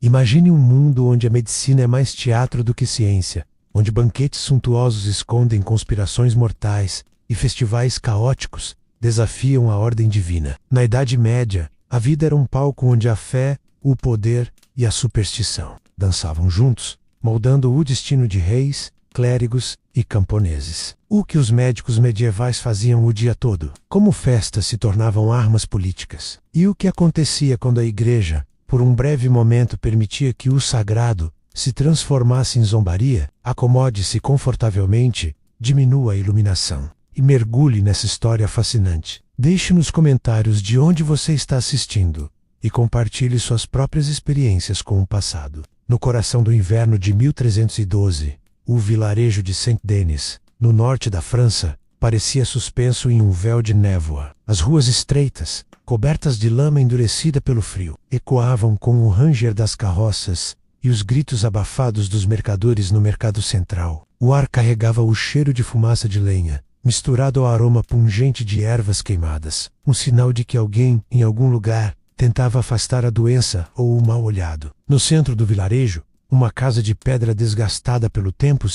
Imagine um mundo onde a medicina é mais teatro do que ciência, onde banquetes suntuosos escondem conspirações mortais e festivais caóticos desafiam a ordem divina. Na Idade Média, a vida era um palco onde a fé, o poder e a superstição dançavam juntos, moldando o destino de reis, clérigos e camponeses. O que os médicos medievais faziam o dia todo? Como festas se tornavam armas políticas? E o que acontecia quando a igreja, por um breve momento, permitia que o sagrado se transformasse em zombaria? Acomode-se confortavelmente, diminua a iluminação e mergulhe nessa história fascinante. Deixe nos comentários de onde você está assistindo e compartilhe suas próprias experiências com o passado. No coração do inverno de 1312, o vilarejo de Saint-Denis, no norte da França, parecia suspenso em um véu de névoa. As ruas estreitas, cobertas de lama endurecida pelo frio, ecoavam com o ranger das carroças e os gritos abafados dos mercadores no mercado central. O ar carregava o cheiro de fumaça de lenha, misturado ao aroma pungente de ervas queimadas, um sinal de que alguém, em algum lugar, tentava afastar a doença ou o mal-olhado. No centro do vilarejo, uma casa de pedra desgastada pelo tempo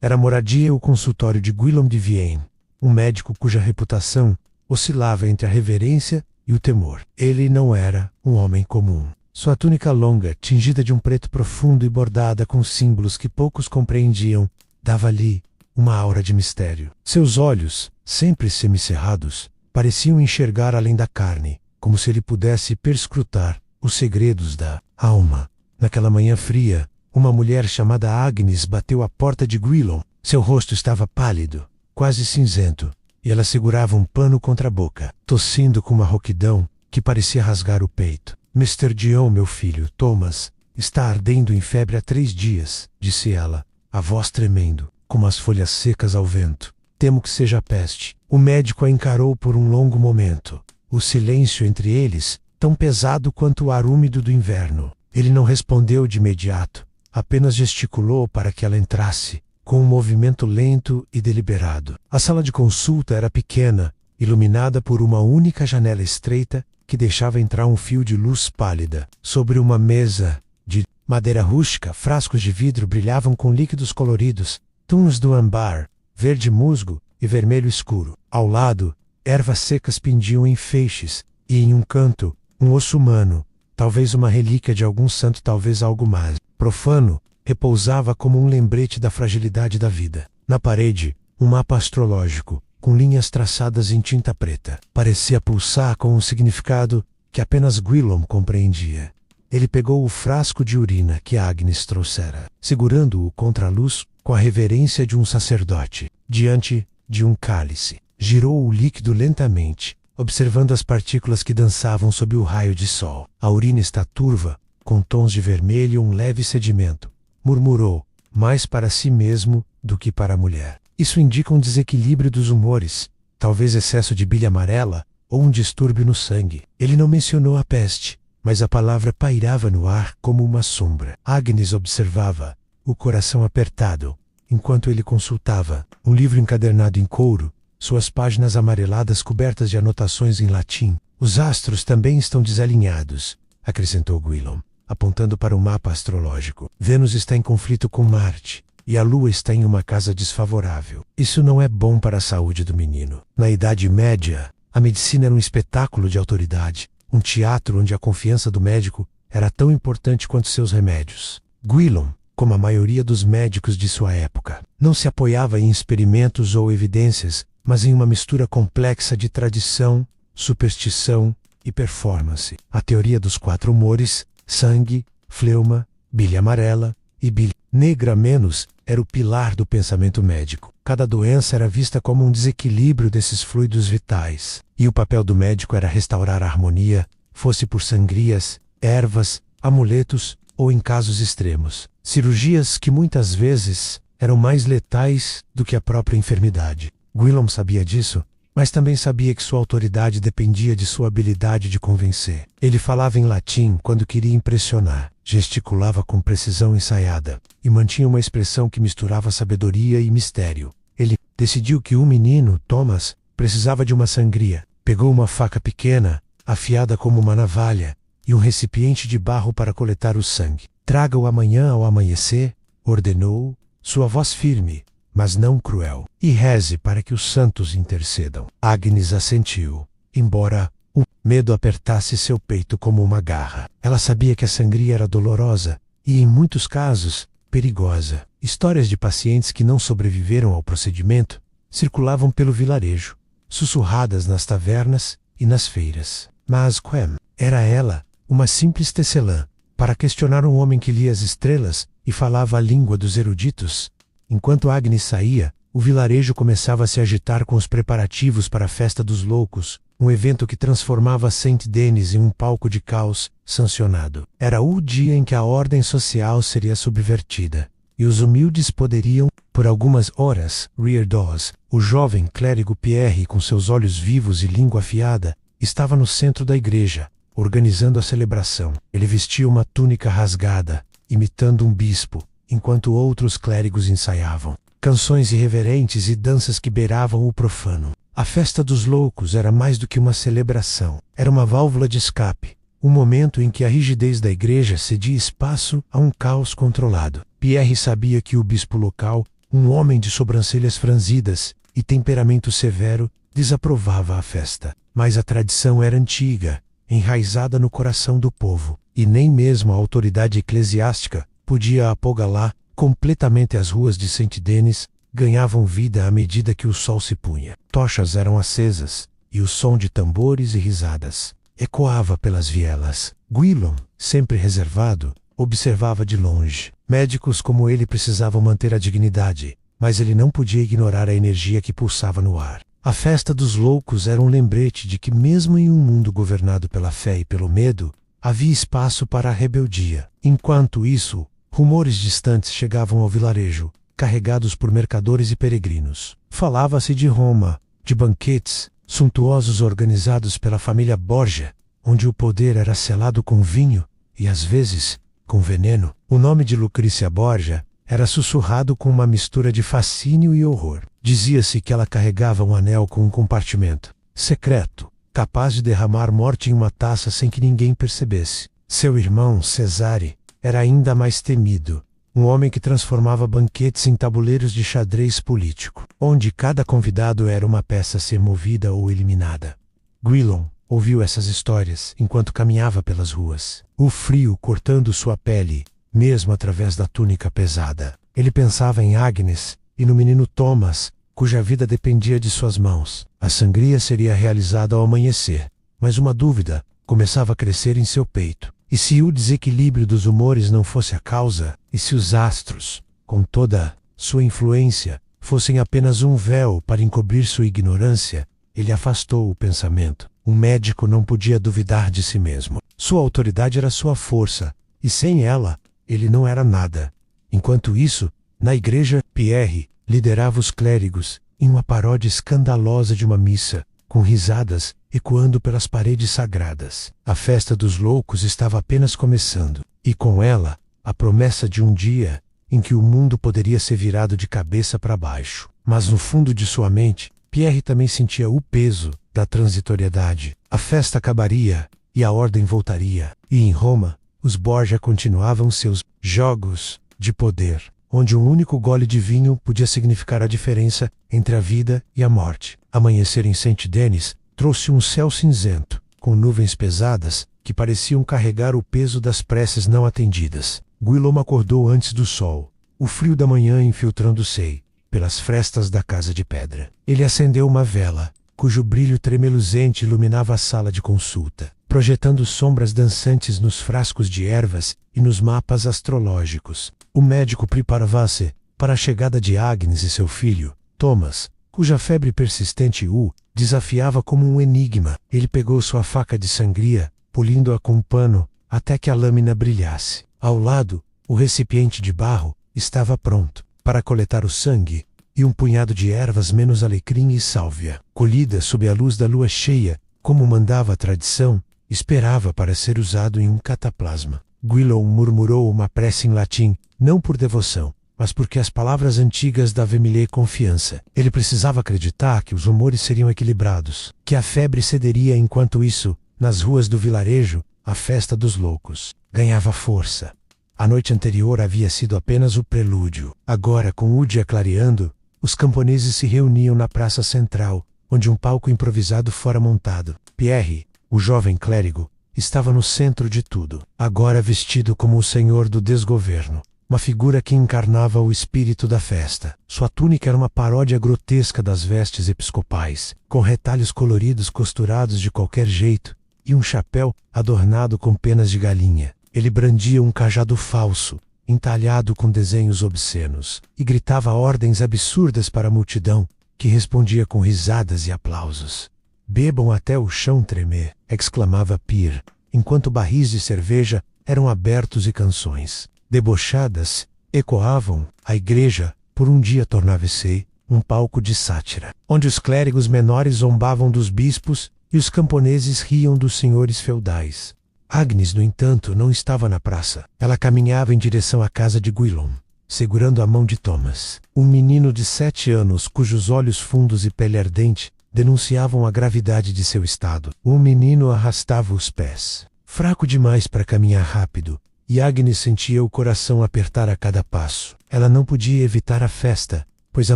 era a moradia e o consultório de Guillaume de Vienne, um médico cuja reputação oscilava entre a reverência e o temor. Ele não era um homem comum. Sua túnica longa, tingida de um preto profundo e bordada com símbolos que poucos compreendiam, dava-lhe uma aura de mistério. Seus olhos, sempre semicerrados, pareciam enxergar além da carne, como se ele pudesse perscrutar os segredos da alma. Naquela manhã fria, uma mulher chamada Agnes bateu à porta de Guillaume. Seu rosto estava pálido, quase cinzento, e ela segurava um pano contra a boca, tossindo com uma rouquidão que parecia rasgar o peito. Mr. Dion, meu filho, Thomas, está ardendo em febre há 3 dias, disse ela, a voz tremendo, como as folhas secas ao vento. Temo que seja a peste. O médico a encarou por um longo momento. O silêncio entre eles, tão pesado quanto o ar úmido do inverno. Ele não respondeu de imediato, apenas gesticulou para que ela entrasse, com um movimento lento e deliberado. A sala de consulta era pequena, iluminada por uma única janela estreita que deixava entrar um fio de luz pálida. Sobre uma mesa de madeira rústica, frascos de vidro brilhavam com líquidos coloridos, tons do âmbar, verde musgo e vermelho escuro. Ao lado, ervas secas pendiam em feixes, e em um canto, um osso humano, talvez uma relíquia de algum santo, talvez algo mais profano, repousava como um lembrete da fragilidade da vida. Na parede, um mapa astrológico, com linhas traçadas em tinta preta, parecia pulsar com um significado que apenas Guillaume compreendia. Ele pegou o frasco de urina que Agnes trouxera, segurando-o contra a luz com a reverência de um sacerdote, diante de um cálice. Girou o líquido lentamente, observando as partículas que dançavam sob o raio de sol. A urina está turva, com tons de vermelho e um leve sedimento, murmurou, mais para si mesmo do que para a mulher. Isso indica um desequilíbrio dos humores, talvez excesso de bile amarela ou um distúrbio no sangue. Ele não mencionou a peste, mas a palavra pairava no ar como uma sombra. Agnes observava, o coração apertado, enquanto ele consultava um livro encadernado em couro, suas páginas amareladas cobertas de anotações em latim. Os astros também estão desalinhados, acrescentou Guillaume, apontando para o mapa astrológico. Vênus está em conflito com Marte, e a Lua está em uma casa desfavorável. Isso não é bom para a saúde do menino. Na Idade Média, a medicina era um espetáculo de autoridade, um teatro onde a confiança do médico era tão importante quanto seus remédios. Guillaume, como a maioria dos médicos de sua época, não se apoiava em experimentos ou evidências, mas em uma mistura complexa de tradição, superstição e performance. A teoria dos 4 humores, sangue, fleuma, bile amarela e bile negra menos, era o pilar do pensamento médico. Cada doença era vista como um desequilíbrio desses fluidos vitais, e o papel do médico era restaurar a harmonia, fosse por sangrias, ervas, amuletos ou, em casos extremos, cirurgias que muitas vezes eram mais letais do que a própria enfermidade. Guillaume sabia disso, mas também sabia que sua autoridade dependia de sua habilidade de convencer. Ele falava em latim quando queria impressionar, gesticulava com precisão ensaiada e mantinha uma expressão que misturava sabedoria e mistério. Ele decidiu que o menino, Thomas, precisava de uma sangria. Pegou uma faca pequena, afiada como uma navalha, e um recipiente de barro para coletar o sangue. Traga-o amanhã ao amanhecer, ordenou, sua voz firme, mas não cruel. E reze para que os santos intercedam. Agnes assentiu, embora o medo apertasse seu peito como uma garra. Ela sabia que a sangria era dolorosa e, em muitos casos, perigosa. Histórias de pacientes que não sobreviveram ao procedimento circulavam pelo vilarejo, sussurradas nas tavernas e nas feiras. Mas quem era ela, uma simples tecelã, para questionar um homem que lia as estrelas e falava a língua dos eruditos? Enquanto Agnes saía, o vilarejo começava a se agitar com os preparativos para a Festa dos Loucos, um evento que transformava Saint-Denis em um palco de caos sancionado. Era o dia em que a ordem social seria subvertida, e os humildes poderiam, por algumas horas, rir Dawes, o jovem clérigo Pierre com seus olhos vivos e língua afiada, estava no centro da igreja, organizando a celebração. Ele vestia uma túnica rasgada, imitando um bispo, enquanto outros clérigos ensaiavam canções irreverentes e danças que beiravam o profano. A Festa dos Loucos era mais do que uma celebração. Era uma válvula de escape, um momento em que a rigidez da igreja cedia espaço a um caos controlado. Pierre sabia que o bispo local, um homem de sobrancelhas franzidas e temperamento severo, desaprovava a festa. Mas a tradição era antiga, enraizada no coração do povo, e nem mesmo a autoridade eclesiástica podia apogalá completamente. As ruas de Saint-Denis ganhavam vida à medida que o sol se punha. Tochas eram acesas, e o som de tambores e risadas ecoava pelas vielas. Guillaume, sempre reservado, observava de longe. Médicos como ele precisavam manter a dignidade, mas ele não podia ignorar a energia que pulsava no ar. A Festa dos Loucos era um lembrete de que, mesmo em um mundo governado pela fé e pelo medo, havia espaço para a rebeldia. Enquanto isso, rumores distantes chegavam ao vilarejo, carregados por mercadores e peregrinos. Falava-se de Roma, de banquetes suntuosos organizados pela família Borgia, onde o poder era selado com vinho e, às vezes, com veneno. O nome de Lucrícia Borgia era sussurrado com uma mistura de fascínio e horror. Dizia-se que ela carregava um anel com um compartimento secreto, capaz de derramar morte em uma taça sem que ninguém percebesse. Seu irmão, Cesare, era ainda mais temido, um homem que transformava banquetes em tabuleiros de xadrez político, onde cada convidado era uma peça a ser movida ou eliminada. Guillaume ouviu essas histórias enquanto caminhava pelas ruas, o frio cortando sua pele, mesmo através da túnica pesada. Ele pensava em Agnes e no menino Thomas, cuja vida dependia de suas mãos. A sangria seria realizada ao amanhecer, mas uma dúvida começava a crescer em seu peito. E se o desequilíbrio dos humores não fosse a causa? E se os astros, com toda sua influência, fossem apenas um véu para encobrir sua ignorância? Ele afastou o pensamento. Um médico não podia duvidar de si mesmo. Sua autoridade era sua força, e sem ela, ele não era nada. Enquanto isso, na igreja, Pierre liderava os clérigos em uma paródia escandalosa de uma missa, com risadas ecoando pelas paredes sagradas. A Festa dos Loucos estava apenas começando, e com ela, a promessa de um dia em que o mundo poderia ser virado de cabeça para baixo. Mas no fundo de sua mente, Pierre também sentia o peso da transitoriedade. A festa acabaria e a ordem voltaria. E em Roma, os Borgia continuavam seus jogos de poder, onde um único gole de vinho podia significar a diferença entre a vida e a morte. Amanhecer em Saint-Denis trouxe um céu cinzento, com nuvens pesadas que pareciam carregar o peso das preces não atendidas. Guillaume acordou antes do sol, o frio da manhã infiltrando-se pelas frestas da casa de pedra. Ele acendeu uma vela, cujo brilho tremeluzente iluminava a sala de consulta, projetando sombras dançantes nos frascos de ervas e nos mapas astrológicos. O médico preparava-se para a chegada de Agnes e seu filho, Thomas, cuja febre persistente o desafiava como um enigma. Ele pegou sua faca de sangria, polindo-a com um pano até que a lâmina brilhasse. Ao lado, o recipiente de barro estava pronto para coletar o sangue, e um punhado de ervas menos alecrim e sálvia, colhida sob a luz da lua cheia, como mandava a tradição, esperava para ser usado em um cataplasma. Guillaume murmurou uma prece em latim, não por devoção, mas porque as palavras antigas davam-lhe confiança. Ele precisava acreditar que os humores seriam equilibrados, que a febre cederia. Enquanto isso, nas ruas do vilarejo, A festa dos loucos ganhava força. A noite anterior havia sido apenas o prelúdio. Agora, com o dia clareando, os camponeses se reuniam na praça central, onde um palco improvisado fora montado. Pierre, o jovem clérigo, estava no centro de tudo, agora vestido como o senhor do desgoverno, uma figura que encarnava o espírito da festa. Sua túnica era uma paródia grotesca das vestes episcopais, com retalhos coloridos costurados de qualquer jeito, e um chapéu adornado com penas de galinha. Ele brandia um cajado falso, entalhado com desenhos obscenos, e gritava ordens absurdas para a multidão, que respondia com risadas e aplausos. "Bebam até o chão tremer", exclamava Pierre, enquanto barris de cerveja eram abertos e canções debochadas ecoavam. A igreja, por um dia, tornava-se um palco de sátira, onde os clérigos menores zombavam dos bispos e os camponeses riam dos senhores feudais. Agnes, no entanto, não estava na praça. Ela caminhava em direção à casa de Guillaume, segurando a mão de Thomas, um menino de 7 anos cujos olhos fundos e pele ardente denunciavam a gravidade de seu estado. O menino arrastava os pés, fraco demais para caminhar rápido, e Agnes sentia o coração apertar a cada passo. Ela não podia evitar a festa, pois a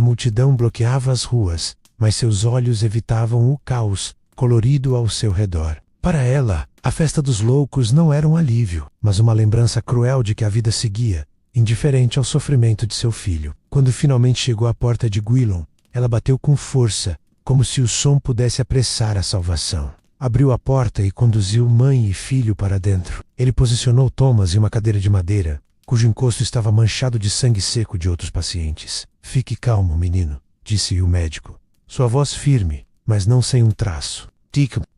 multidão bloqueava as ruas, mas seus olhos evitavam o caos colorido ao seu redor. Para ela, a festa dos loucos não era um alívio, mas uma lembrança cruel de que a vida seguia, indiferente ao sofrimento de seu filho. Quando finalmente chegou à porta de Guillaume, ela bateu com força, como se o som pudesse apressar a salvação. Abriu a porta e conduziu mãe e filho para dentro. Ele posicionou Thomas em uma cadeira de madeira, cujo encosto estava manchado de sangue seco de outros pacientes. "Fique calmo, menino", disse o médico. Sua voz firme, mas não sem um traço.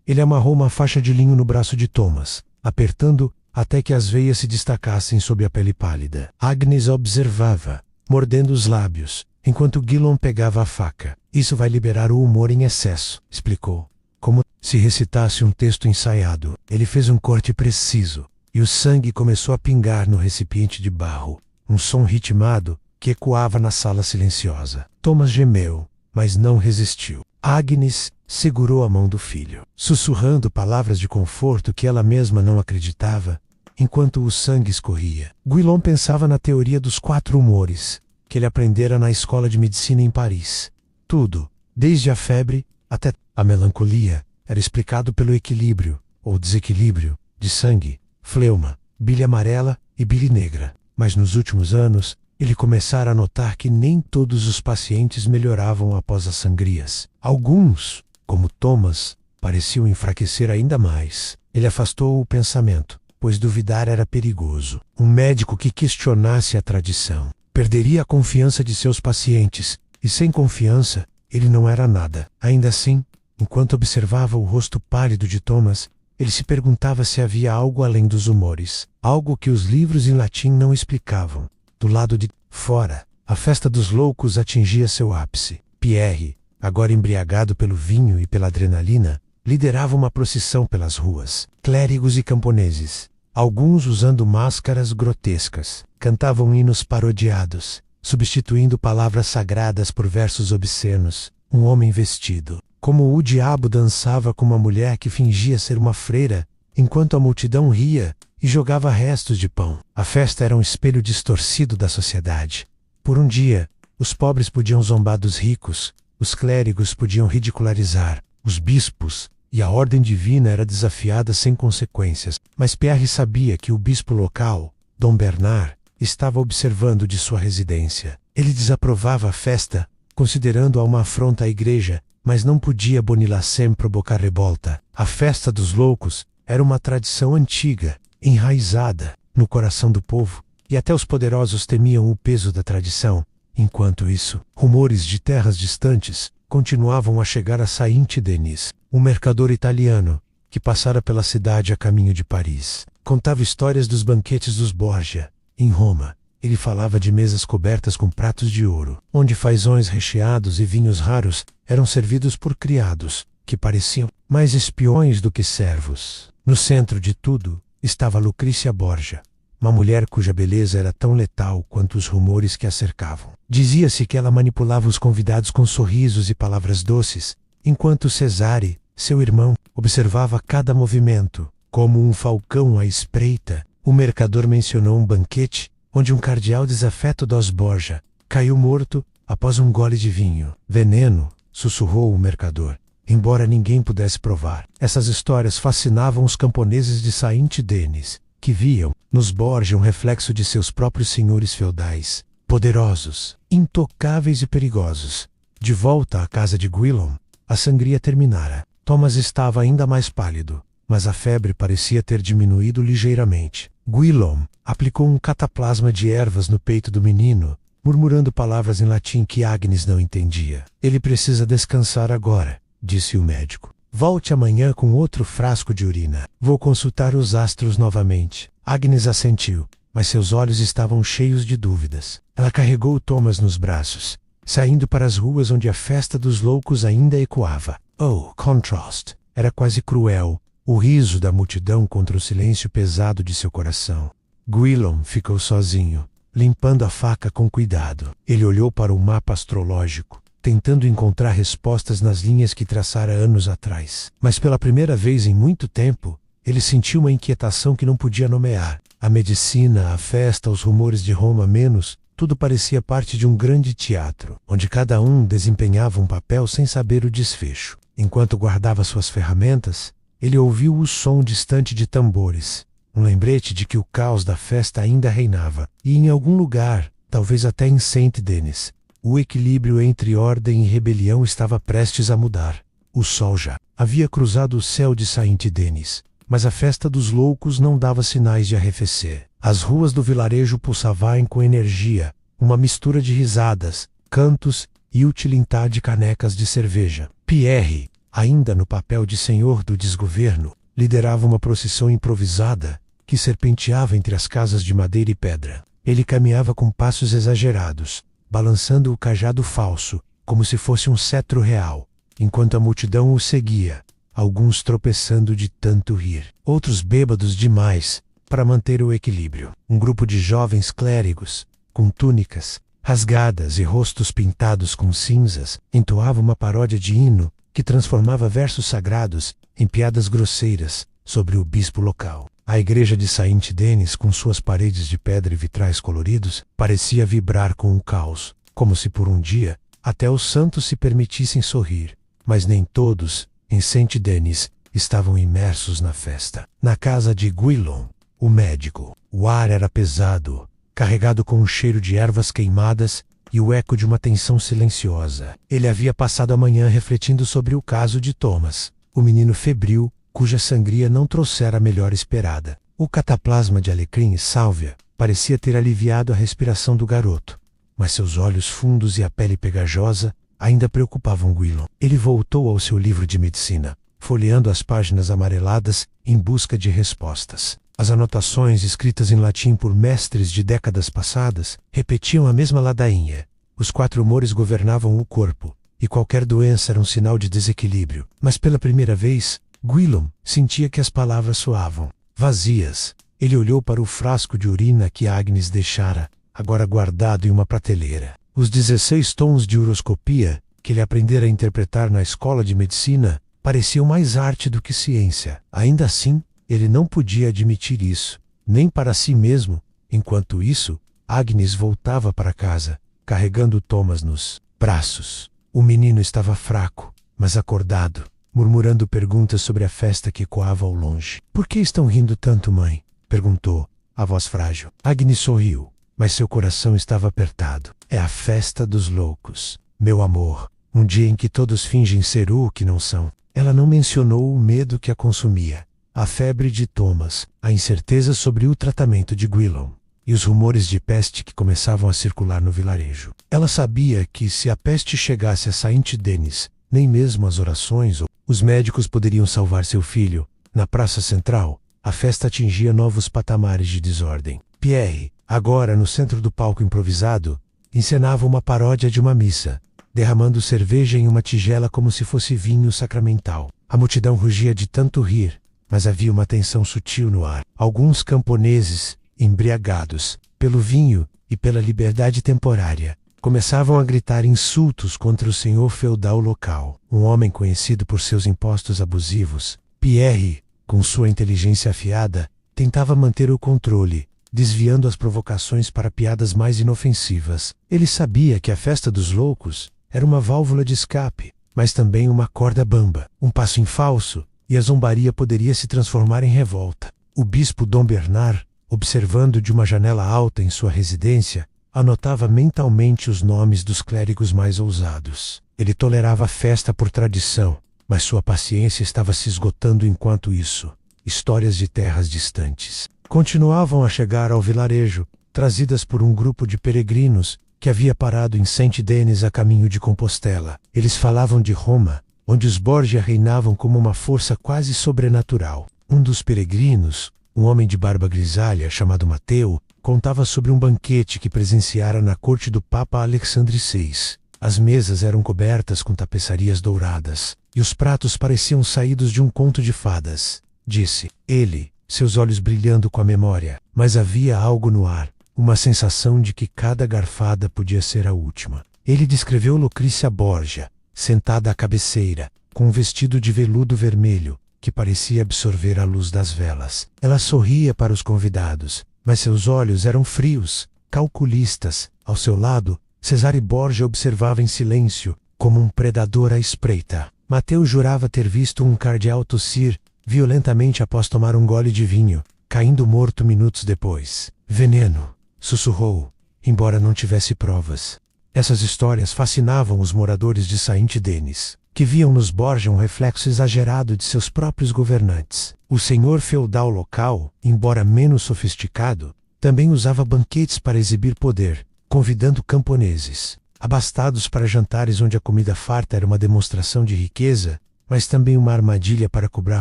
Ele amarrou uma faixa de linho no braço de Thomas, apertando até que as veias se destacassem sob a pele pálida. Agnes observava, mordendo os lábios, enquanto Guillaume pegava a faca. "Isso vai liberar o humor em excesso", explicou, como se recitasse um texto ensaiado. Ele fez um corte preciso, e o sangue começou a pingar no recipiente de barro, um som ritmado que ecoava na sala silenciosa. Thomas gemeu, mas não resistiu. Agnes segurou a mão do filho, sussurrando palavras de conforto que ela mesma não acreditava, enquanto o sangue escorria. Guillaume pensava na teoria dos 4 humores, que ele aprendera na escola de medicina em Paris. Tudo, desde a febre até a melancolia, era explicado pelo equilíbrio, ou desequilíbrio, de sangue, fleuma, bile amarela e bile negra. Mas nos últimos anos, ele começara a notar que nem todos os pacientes melhoravam após as sangrias. Alguns, como Thomas, pareciam enfraquecer ainda mais. Ele afastou o pensamento, pois duvidar era perigoso. Um médico que questionasse a tradição perderia a confiança de seus pacientes, e sem confiança, ele não era nada. Ainda assim, enquanto observava o rosto pálido de Thomas, ele se perguntava se havia algo além dos humores, algo que os livros em latim não explicavam. Do lado de fora, a festa dos loucos atingia seu ápice. Pierre, agora embriagado pelo vinho e pela adrenalina, liderava uma procissão pelas ruas. Clérigos e camponeses, alguns usando máscaras grotescas, cantavam hinos parodiados, substituindo palavras sagradas por versos obscenos. Um homem vestido como o diabo dançava com uma mulher que fingia ser uma freira, enquanto a multidão ria e jogava restos de pão. A festa era um espelho distorcido da sociedade. Por um dia, os pobres podiam zombar dos ricos, os clérigos podiam ridicularizar, os bispos, e a ordem divina era desafiada sem consequências. Mas Pierre sabia que o bispo local, Dom Bernard, estava observando de sua residência. Ele desaprovava a festa, considerando-a uma afronta à igreja, mas não podia Bonilacem provocar revolta. A festa dos loucos era uma tradição antiga, enraizada no coração do povo, e até os poderosos temiam o peso da tradição. Enquanto isso, rumores de terras distantes continuavam a chegar a Saint-Denis, um mercador italiano que passara pela cidade a caminho de Paris. Contava histórias dos banquetes dos Borgia, em Roma. Ele falava de mesas cobertas com pratos de ouro, onde fazões recheados e vinhos raros eram servidos por criados, que pareciam mais espiões do que servos. No centro de tudo estava Lucrícia Borgia, uma mulher cuja beleza era tão letal quanto os rumores que a cercavam. Dizia-se que ela manipulava os convidados com sorrisos e palavras doces, enquanto Cesare, seu irmão, observava cada movimento, Como um falcão à espreita, o mercador mencionou um banquete onde um cardeal desafeto dos Borgia caiu morto após um gole de vinho. Veneno, sussurrou o mercador, embora ninguém pudesse provar. Essas histórias fascinavam os camponeses de Saint-Denis, que viam nos Borgia um reflexo de seus próprios senhores feudais, poderosos, intocáveis e perigosos. De volta à casa de Guillaume, a sangria terminara. Thomas estava ainda mais pálido, mas a febre parecia ter diminuído ligeiramente. Guillaume aplicou um cataplasma de ervas no peito do menino, murmurando palavras em latim que Agnes não entendia. Ele precisa descansar agora, disse o médico. Volte amanhã com outro frasco de urina. Vou consultar os astros novamente. Agnes assentiu, mas seus olhos estavam cheios de dúvidas. Ela carregou Thomas nos braços, saindo para as ruas onde a festa dos loucos ainda ecoava. Oh, contrast! Era quase cruel, o riso da multidão contra o silêncio pesado de seu coração. Guillaume ficou sozinho, limpando a faca com cuidado. Ele olhou para o mapa astrológico, tentando encontrar respostas nas linhas que traçara anos atrás. Mas pela primeira vez em muito tempo, ele sentiu uma inquietação que não podia nomear. A medicina, a festa, os rumores de Roma menos, tudo parecia parte de um grande teatro, onde cada um desempenhava um papel sem saber o desfecho. Enquanto guardava suas ferramentas, ele ouviu o som distante de tambores, um lembrete de que o caos da festa ainda reinava, e em algum lugar, talvez até em Saint-Denis, o equilíbrio entre ordem e rebelião estava prestes a mudar. O sol já havia cruzado o céu de Saint-Denis, mas a festa dos loucos não dava sinais de arrefecer. As ruas do vilarejo pulsavam com energia, uma mistura de risadas, cantos e o tilintar de canecas de cerveja. Pierre, ainda no papel de senhor do desgoverno, liderava uma procissão improvisada que serpenteava entre as casas de madeira e pedra. Ele caminhava com passos exagerados, balançando o cajado falso, como se fosse um cetro real, enquanto a multidão o seguia, alguns tropeçando de tanto rir, outros bêbados demais para manter o equilíbrio. Um grupo de jovens clérigos, com túnicas rasgadas e rostos pintados com cinzas, entoava uma paródia de hino que transformava versos sagrados em piadas grosseiras sobre o bispo local. A igreja de Saint-Denis, com suas paredes de pedra e vitrais coloridos, parecia vibrar com o caos, como se por um dia até os santos se permitissem sorrir. Mas nem todos, em Saint-Denis, estavam imersos na festa. Na casa de Guillaume, o médico, o ar era pesado, carregado com um cheiro de ervas queimadas e o eco de uma tensão silenciosa. Ele havia passado a manhã refletindo sobre o caso de Thomas, o menino febril, cuja sangria não trouxera a melhor esperada. O cataplasma de alecrim e sálvia parecia ter aliviado a respiração do garoto, mas seus olhos fundos e a pele pegajosa ainda preocupavam Guillaume. Ele voltou ao seu livro de medicina, folheando as páginas amareladas em busca de respostas. As anotações escritas em latim por mestres de décadas passadas repetiam a mesma ladainha. Os 4 humores governavam o corpo, e qualquer doença era um sinal de desequilíbrio. Mas pela primeira vez, Guillaume sentia que as palavras soavam vazias. Ele olhou para o frasco de urina que Agnes deixara, agora guardado em uma prateleira. Os 16 tons de uroscopia, que ele aprendera a interpretar na escola de medicina, pareciam mais arte do que ciência. Ainda assim, ele não podia admitir isso, nem para si mesmo. Enquanto isso, Agnes voltava para casa, carregando Thomas nos braços. O menino estava fraco, mas acordado, murmurando perguntas sobre a festa que ecoava ao longe. — Por que estão rindo tanto, mãe? Perguntou, a voz frágil. Agnes sorriu, mas seu coração estava apertado. — É a festa dos loucos, meu amor, um dia em que todos fingem ser o que não são. Ela não mencionou o medo que a consumia, a febre de Thomas, a incerteza sobre o tratamento de Guillaume e os rumores de peste que começavam a circular no vilarejo. Ela sabia que se a peste chegasse a Saint-Denis, nem mesmo as orações ou os médicos poderiam salvar seu filho. Na praça central, a festa atingia novos patamares de desordem. Pierre, agora no centro do palco improvisado, encenava uma paródia de uma missa, derramando cerveja em uma tigela como se fosse vinho sacramental. A multidão rugia de tanto rir, mas havia uma tensão sutil no ar. Alguns camponeses, embriagados pelo vinho e pela liberdade temporária, começavam a gritar insultos contra o senhor feudal local, um homem conhecido por seus impostos abusivos. Pierre com sua inteligência afiada, tentava manter o controle, desviando as provocações para piadas mais inofensivas. Ele sabia que a festa dos loucos era uma válvula de escape, mas também uma corda bamba, um passo em falso, e a zombaria poderia se transformar em revolta. O bispo Dom Bernard, observando de uma janela alta em sua residência, anotava mentalmente os nomes dos clérigos mais ousados. Ele tolerava a festa por tradição, mas sua paciência estava se esgotando enquanto isso. Histórias de terras distantes continuavam a chegar ao vilarejo, trazidas por um grupo de peregrinos que havia parado em Saint-Denis a caminho de Compostela. Eles falavam de Roma, onde os Borgia reinavam como uma força quase sobrenatural. Um dos peregrinos, um homem de barba grisalha chamado Mateu, contava sobre um banquete que presenciara na corte do Papa Alexandre VI. As mesas eram cobertas com tapeçarias douradas, e os pratos pareciam saídos de um conto de fadas. Disse ele, seus olhos brilhando com a memória, mas havia algo no ar, uma sensação de que cada garfada podia ser a última. Ele descreveu Lucrícia Borgia, sentada à cabeceira, com um vestido de veludo vermelho, que parecia absorver a luz das velas. Ela sorria para os convidados, mas seus olhos eram frios, calculistas. Ao seu lado, Cesare Borgia observava em silêncio, como um predador à espreita. Mateu jurava ter visto um cardeal tossir violentamente após tomar um gole de vinho, caindo morto minutos depois. Veneno, sussurrou, embora não tivesse provas. Essas histórias fascinavam os moradores de Saint-Denis, que viam nos Borgia um reflexo exagerado de seus próprios governantes. O senhor feudal local, embora menos sofisticado, também usava banquetes para exibir poder, convidando camponeses, abastados para jantares onde a comida farta era uma demonstração de riqueza, mas também uma armadilha para cobrar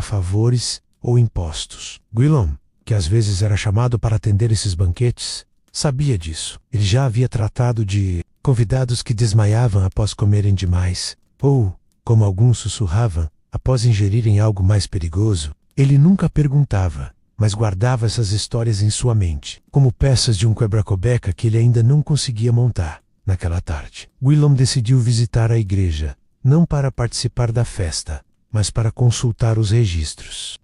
favores ou impostos. Guillaume, que às vezes era chamado para atender esses banquetes, sabia disso. Ele já havia tratado de convidados que desmaiavam após comerem demais, ou, como alguns sussurravam, após ingerirem algo mais perigoso. Ele nunca perguntava, mas guardava essas histórias em sua mente, como peças de um quebra-cobeca que ele ainda não conseguia montar. Naquela tarde, Guillaume decidiu visitar a igreja, não para participar da festa, mas para consultar os registros.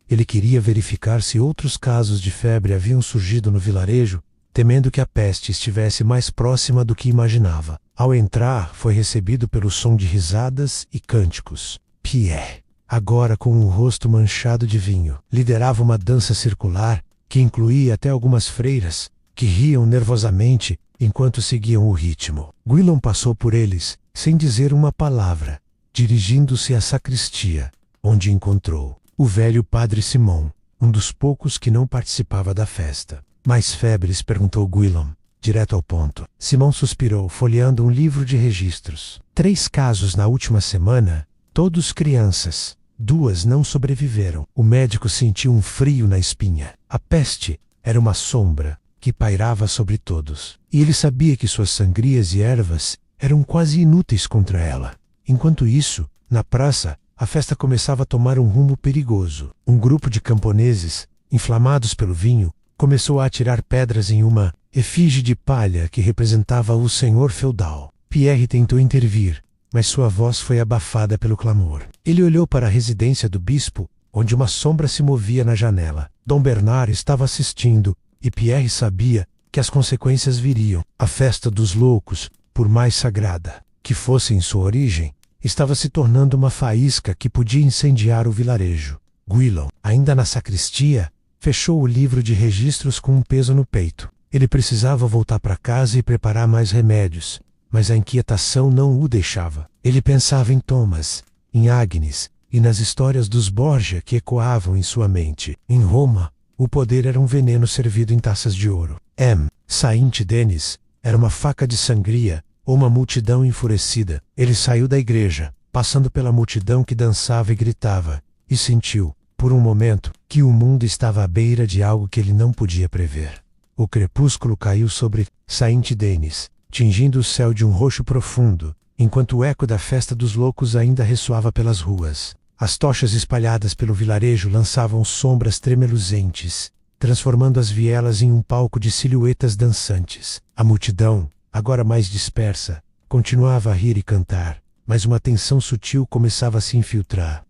Ele queria verificar se outros casos de febre haviam surgido no vilarejo, temendo que a peste estivesse mais próxima do que imaginava. Ao entrar, foi recebido pelo som de risadas e cânticos. Pierre, agora com o rosto manchado de vinho, liderava uma dança circular que incluía até algumas freiras, que riam nervosamente enquanto seguiam o ritmo. Guillaume passou por eles, sem dizer uma palavra, dirigindo-se à sacristia, onde encontrou o velho padre Simon, um dos poucos que não participava da festa. Mais febres? Perguntou Guillaume, direto ao ponto. Simon suspirou, folheando um livro de registros. 3 casos na última semana, todos crianças. 2 não sobreviveram. O médico sentiu um frio na espinha. A peste era uma sombra que pairava sobre todos, e ele sabia que suas sangrias e ervas eram quase inúteis contra ela. Enquanto isso, na praça, a festa começava a tomar um rumo perigoso. Um grupo de camponeses, inflamados pelo vinho, começou a atirar pedras em uma efígie de palha que representava o senhor feudal. Pierre tentou intervir, mas sua voz foi abafada pelo clamor. Ele olhou para a residência do bispo, onde uma sombra se movia na janela. Dom Bernard estava assistindo, e Pierre sabia que as consequências viriam. A festa dos loucos, por mais sagrada que fosse em sua origem, estava se tornando uma faísca que podia incendiar o vilarejo. Guillaume, ainda na sacristia, fechou o livro de registros com um peso no peito. Ele precisava voltar para casa e preparar mais remédios, mas a inquietação não o deixava. Ele pensava em Thomas, em Agnes e nas histórias dos Borgia que ecoavam em sua mente. Em Roma, o poder era um veneno servido em taças de ouro. Saint-Denis era uma faca de sangria ou uma multidão enfurecida. Ele saiu da igreja, passando pela multidão que dançava e gritava, e sentiu, por um momento, que o mundo estava à beira de algo que ele não podia prever. O crepúsculo caiu sobre Saint-Denis, tingindo o céu de um roxo profundo, enquanto o eco da festa dos loucos ainda ressoava pelas ruas. As tochas espalhadas pelo vilarejo lançavam sombras tremeluzentes, transformando as vielas em um palco de silhuetas dançantes. A multidão, agora mais dispersa, continuava a rir e cantar, mas uma tensão sutil começava a se infiltrar.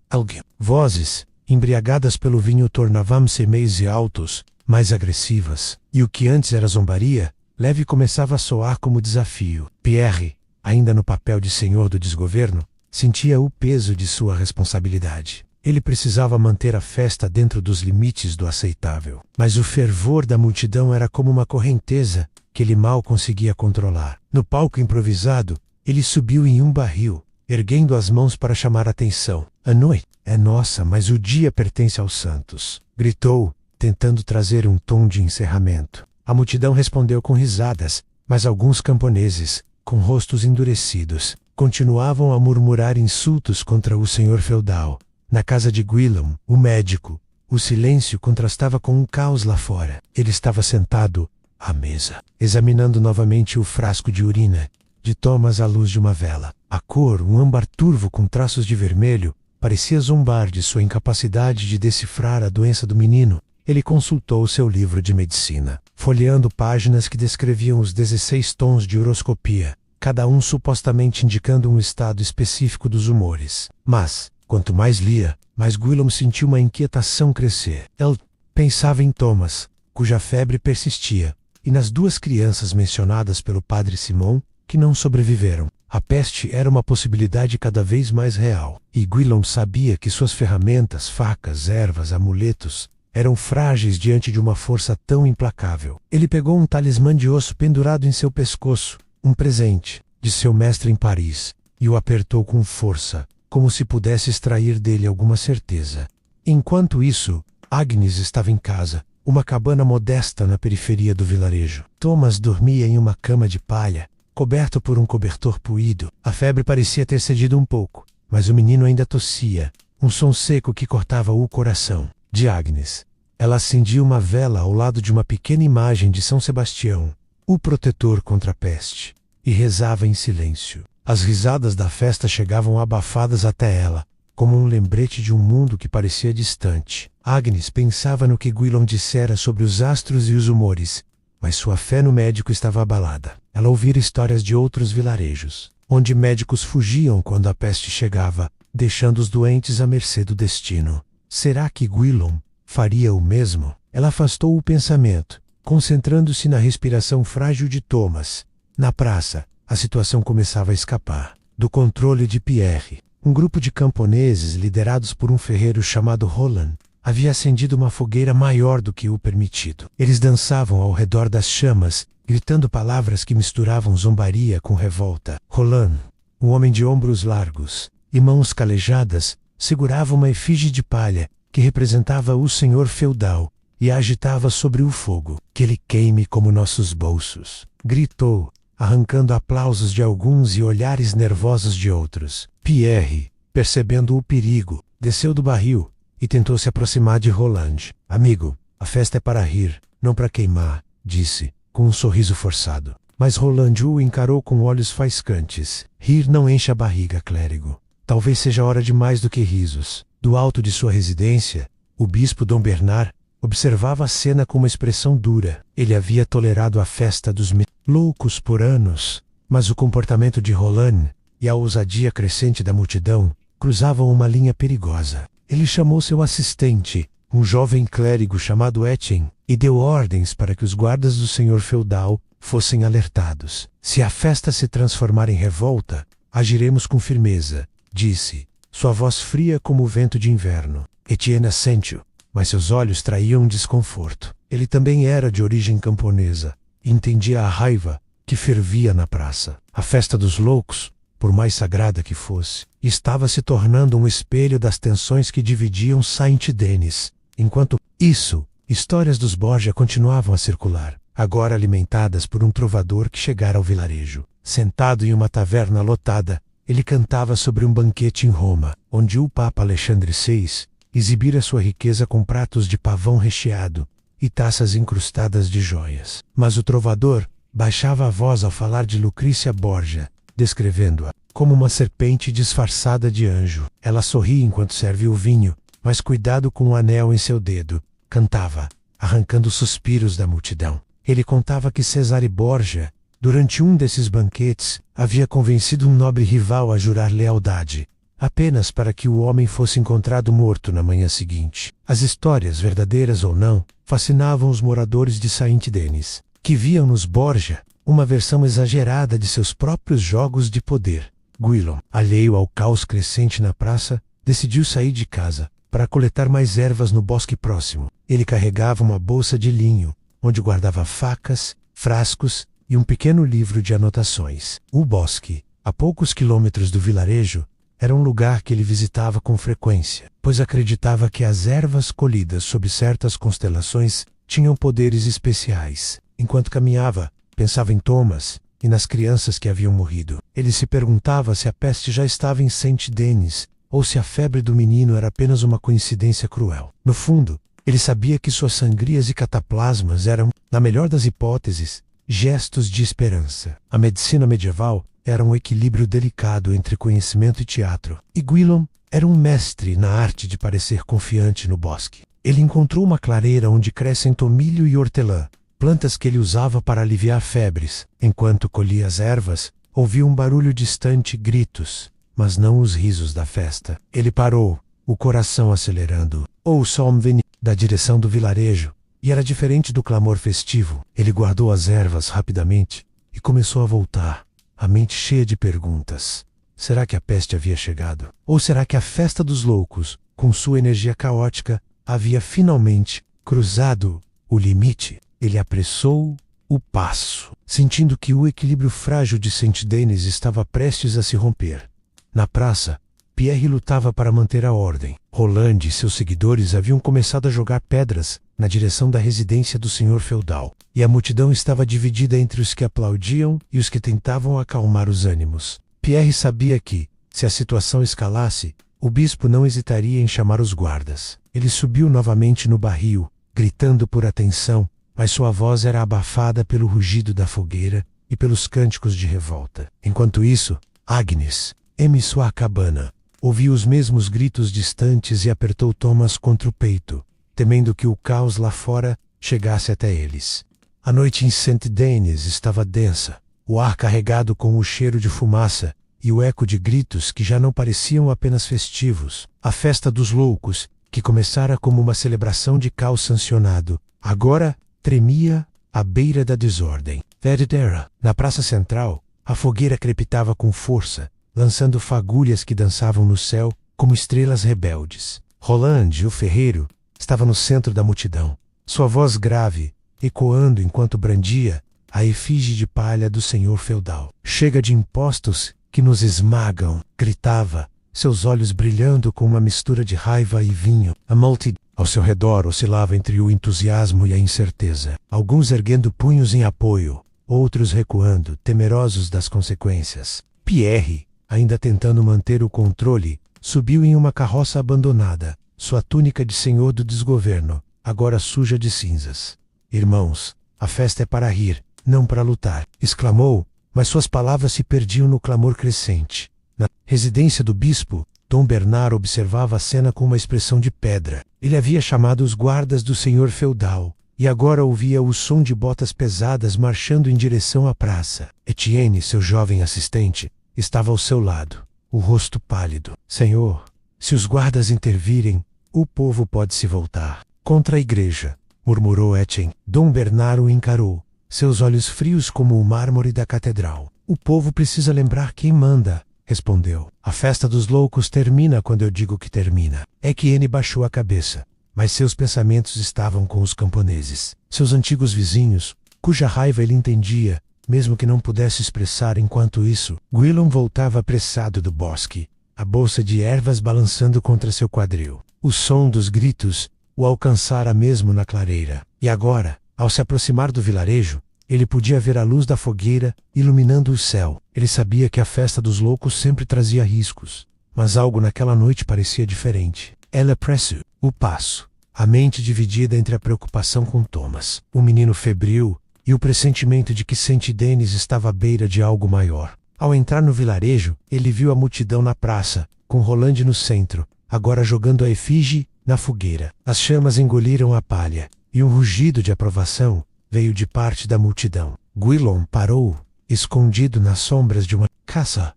Vozes, embriagadas pelo vinho tornavam-se mais altos, mais agressivas, e o que antes era zombaria, leve começava a soar como desafio. Pierre, ainda no papel de senhor do desgoverno, sentia o peso de sua responsabilidade. Ele precisava manter a festa dentro dos limites do aceitável. Mas o fervor da multidão era como uma correnteza que ele mal conseguia controlar. No palco improvisado, ele subiu em um barril, erguendo as mãos para chamar a atenção. A noite é nossa, mas o dia pertence aos santos, gritou, tentando trazer um tom de encerramento. A multidão respondeu com risadas, mas alguns camponeses, com rostos endurecidos, continuavam a murmurar insultos contra o senhor feudal. Na casa de Guillaume, o médico, o silêncio contrastava com um caos lá fora. Ele estava sentado à mesa, examinando novamente o frasco de urina de Thomas à luz de uma vela. A cor, um âmbar turvo com traços de vermelho, parecia zombar de sua incapacidade de decifrar a doença do menino. Ele consultou seu livro de medicina, folheando páginas que descreviam os 16 tons de horoscopia, cada um supostamente indicando um estado específico dos humores. Mas, quanto mais lia, mais Guillaume sentiu uma inquietação crescer. Ele pensava em Thomas, cuja febre persistia, e nas duas crianças mencionadas pelo padre Simon, que não sobreviveram. A peste era uma possibilidade cada vez mais real, e Guillaume sabia que suas ferramentas, facas, ervas, amuletos, eram frágeis diante de uma força tão implacável. Ele pegou um talismã de osso pendurado em seu pescoço, um presente de seu mestre em Paris, e o apertou com força, como se pudesse extrair dele alguma certeza. Enquanto isso, Agnes estava em casa, uma cabana modesta na periferia do vilarejo. Thomas dormia em uma cama de palha, coberto por um cobertor puído. A febre parecia ter cedido um pouco, mas o menino ainda tossia, um som seco que cortava o coração de Agnes. Ela acendia uma vela ao lado de uma pequena imagem de São Sebastião, o protetor contra a peste, e rezava em silêncio. As risadas da festa chegavam abafadas até ela, como um lembrete de um mundo que parecia distante. Agnes pensava no que Guillaume dissera sobre os astros e os humores, mas sua fé no médico estava abalada. Ela ouvira histórias de outros vilarejos, onde médicos fugiam quando a peste chegava, deixando os doentes à mercê do destino. Será que Guillaume faria o mesmo? Ela afastou o pensamento, concentrando-se na respiração frágil de Thomas. Na praça, a situação começava a escapar do controle de Pierre. Um grupo de camponeses, liderados por um ferreiro chamado Roland, havia acendido uma fogueira maior do que o permitido. Eles dançavam ao redor das chamas, gritando palavras que misturavam zombaria com revolta. Roland, um homem de ombros largos e mãos calejadas, segurava uma efígie de palha que representava o senhor feudal e a agitava sobre o fogo. Que ele queime como nossos bolsos, gritou, arrancando aplausos de alguns e olhares nervosos de outros. Pierre, percebendo o perigo, desceu do barril e tentou se aproximar de Roland. Amigo, a festa é para rir, não para queimar, disse, com um sorriso forçado. Mas Roland o encarou com olhos faiscantes. Rir não enche a barriga, clérigo. Talvez seja hora de mais do que risos. Do alto de sua residência, o bispo Dom Bernard observava a cena com uma expressão dura. Ele havia tolerado a festa dos loucos por anos, mas o comportamento de Roland e a ousadia crescente da multidão cruzavam uma linha perigosa. Ele chamou seu assistente, um jovem clérigo chamado Etienne, e deu ordens para que os guardas do senhor feudal fossem alertados. Se a festa se transformar em revolta, agiremos com firmeza, disse, sua voz fria como o vento de inverno. Etienne assentiu, mas seus olhos traíam desconforto. Ele também era de origem camponesa, e entendia a raiva que fervia na praça. A festa dos loucos, por mais sagrada que fosse, estava se tornando um espelho das tensões que dividiam Saint-Denis. Enquanto isso, histórias dos Borgia continuavam a circular, agora alimentadas por um trovador que chegara ao vilarejo. Sentado em uma taverna lotada, ele cantava sobre um banquete em Roma, onde o Papa Alexandre VI exibira sua riqueza com pratos de pavão recheado e taças incrustadas de joias. Mas o trovador baixava a voz ao falar de Lucrícia Borgia, descrevendo-a como uma serpente disfarçada de anjo. Ela sorria enquanto serve o vinho, mas cuidado com o anel em seu dedo. Cantava, arrancando suspiros da multidão. Ele contava que Cesare Borgia, durante um desses banquetes, havia convencido um nobre rival a jurar lealdade, apenas para que o homem fosse encontrado morto na manhã seguinte. As histórias, verdadeiras ou não, fascinavam os moradores de Saint-Denis, que viam nos Borgia uma versão exagerada de seus próprios jogos de poder. Guillaume, alheio ao caos crescente na praça, decidiu sair de casa para coletar mais ervas no bosque próximo. Ele carregava uma bolsa de linho, onde guardava facas, frascos e um pequeno livro de anotações. O bosque, a poucos quilômetros do vilarejo, era um lugar que ele visitava com frequência, pois acreditava que as ervas colhidas sob certas constelações tinham poderes especiais. Enquanto caminhava, pensava em Thomas e nas crianças que haviam morrido. Ele se perguntava se a peste já estava em Saint-Denis ou se a febre do menino era apenas uma coincidência cruel. No fundo, ele sabia que suas sangrias e cataplasmas eram, na melhor das hipóteses, gestos de esperança. A medicina medieval era um equilíbrio delicado entre conhecimento e teatro, e Guillaume era um mestre na arte de parecer confiante no bosque. Ele encontrou uma clareira onde crescem tomilho e hortelã, plantas que ele usava para aliviar febres. Enquanto colhia as ervas, ouviu um barulho distante, gritos, mas não os risos da festa. Ele parou, o coração acelerando. O som vinha da direção do vilarejo, e era diferente do clamor festivo. Ele guardou as ervas rapidamente e começou a voltar, a mente cheia de perguntas. Será que a peste havia chegado? Ou será que a festa dos loucos, com sua energia caótica, havia finalmente cruzado o limite? Ele apressou o passo, sentindo que o equilíbrio frágil de Saint-Denis estava prestes a se romper. Na praça, Pierre lutava para manter a ordem. Roland e seus seguidores haviam começado a jogar pedras na direção da residência do senhor feudal, e a multidão estava dividida entre os que aplaudiam e os que tentavam acalmar os ânimos. Pierre sabia que, se a situação escalasse, o bispo não hesitaria em chamar os guardas. Ele subiu novamente no barril, gritando por atenção, mas sua voz era abafada pelo rugido da fogueira e pelos cânticos de revolta. Enquanto isso, Agnes, em sua cabana, ouviu os mesmos gritos distantes e apertou Thomas contra o peito, temendo que o caos lá fora chegasse até eles. A noite em Saint-Denis estava densa, o ar carregado com o cheiro de fumaça e o eco de gritos que já não pareciam apenas festivos. A festa dos loucos, que começara como uma celebração de caos sancionado, agora tremia à beira da desordem. Verdera, na praça central, a fogueira crepitava com força, lançando fagulhas que dançavam no céu como estrelas rebeldes. Roland, o ferreiro, estava no centro da multidão, sua voz grave, ecoando enquanto brandia a efígie de palha do senhor feudal. Chega de impostos que nos esmagam, gritava, seus olhos brilhando com uma mistura de raiva e vinho. A multidão ao seu redor oscilava entre o entusiasmo e a incerteza, alguns erguendo punhos em apoio, outros recuando, temerosos das consequências. Pierre, ainda tentando manter o controle, subiu em uma carroça abandonada, sua túnica de senhor do desgoverno, agora suja de cinzas. Irmãos, a festa é para rir, não para lutar, exclamou, mas suas palavras se perdiam no clamor crescente. Na residência do bispo, Dom Bernard observava a cena com uma expressão de pedra. Ele havia chamado os guardas do senhor feudal, e agora ouvia o som de botas pesadas marchando em direção à praça. Etienne, seu jovem assistente, estava ao seu lado, o rosto pálido. Senhor, se os guardas intervirem, o povo pode se voltar contra a igreja, murmurou Etienne. Dom Bernard o encarou, seus olhos frios como o mármore da catedral. O povo precisa lembrar quem manda, respondeu. A festa dos loucos termina quando eu digo que termina. Etienne baixou a cabeça, mas seus pensamentos estavam com os camponeses, seus antigos vizinhos, cuja raiva ele entendia, mesmo que não pudesse expressar. Enquanto isso, Guillaume voltava apressado do bosque, a bolsa de ervas balançando contra seu quadril. O som dos gritos o alcançara mesmo na clareira, e agora, ao se aproximar do vilarejo, ele podia ver a luz da fogueira iluminando o céu. Ele sabia que a festa dos loucos sempre trazia riscos, mas algo naquela noite parecia diferente. Ela pressou o passo, a mente dividida entre a preocupação com Thomas, o menino febril, e o pressentimento de que Saint-Denis estava à beira de algo maior. Ao entrar no vilarejo, ele viu a multidão na praça, com Roland no centro, agora jogando a efígie na fogueira. As chamas engoliram a palha, e um rugido de aprovação veio de parte da multidão. Guillaume parou, escondido nas sombras de uma caça.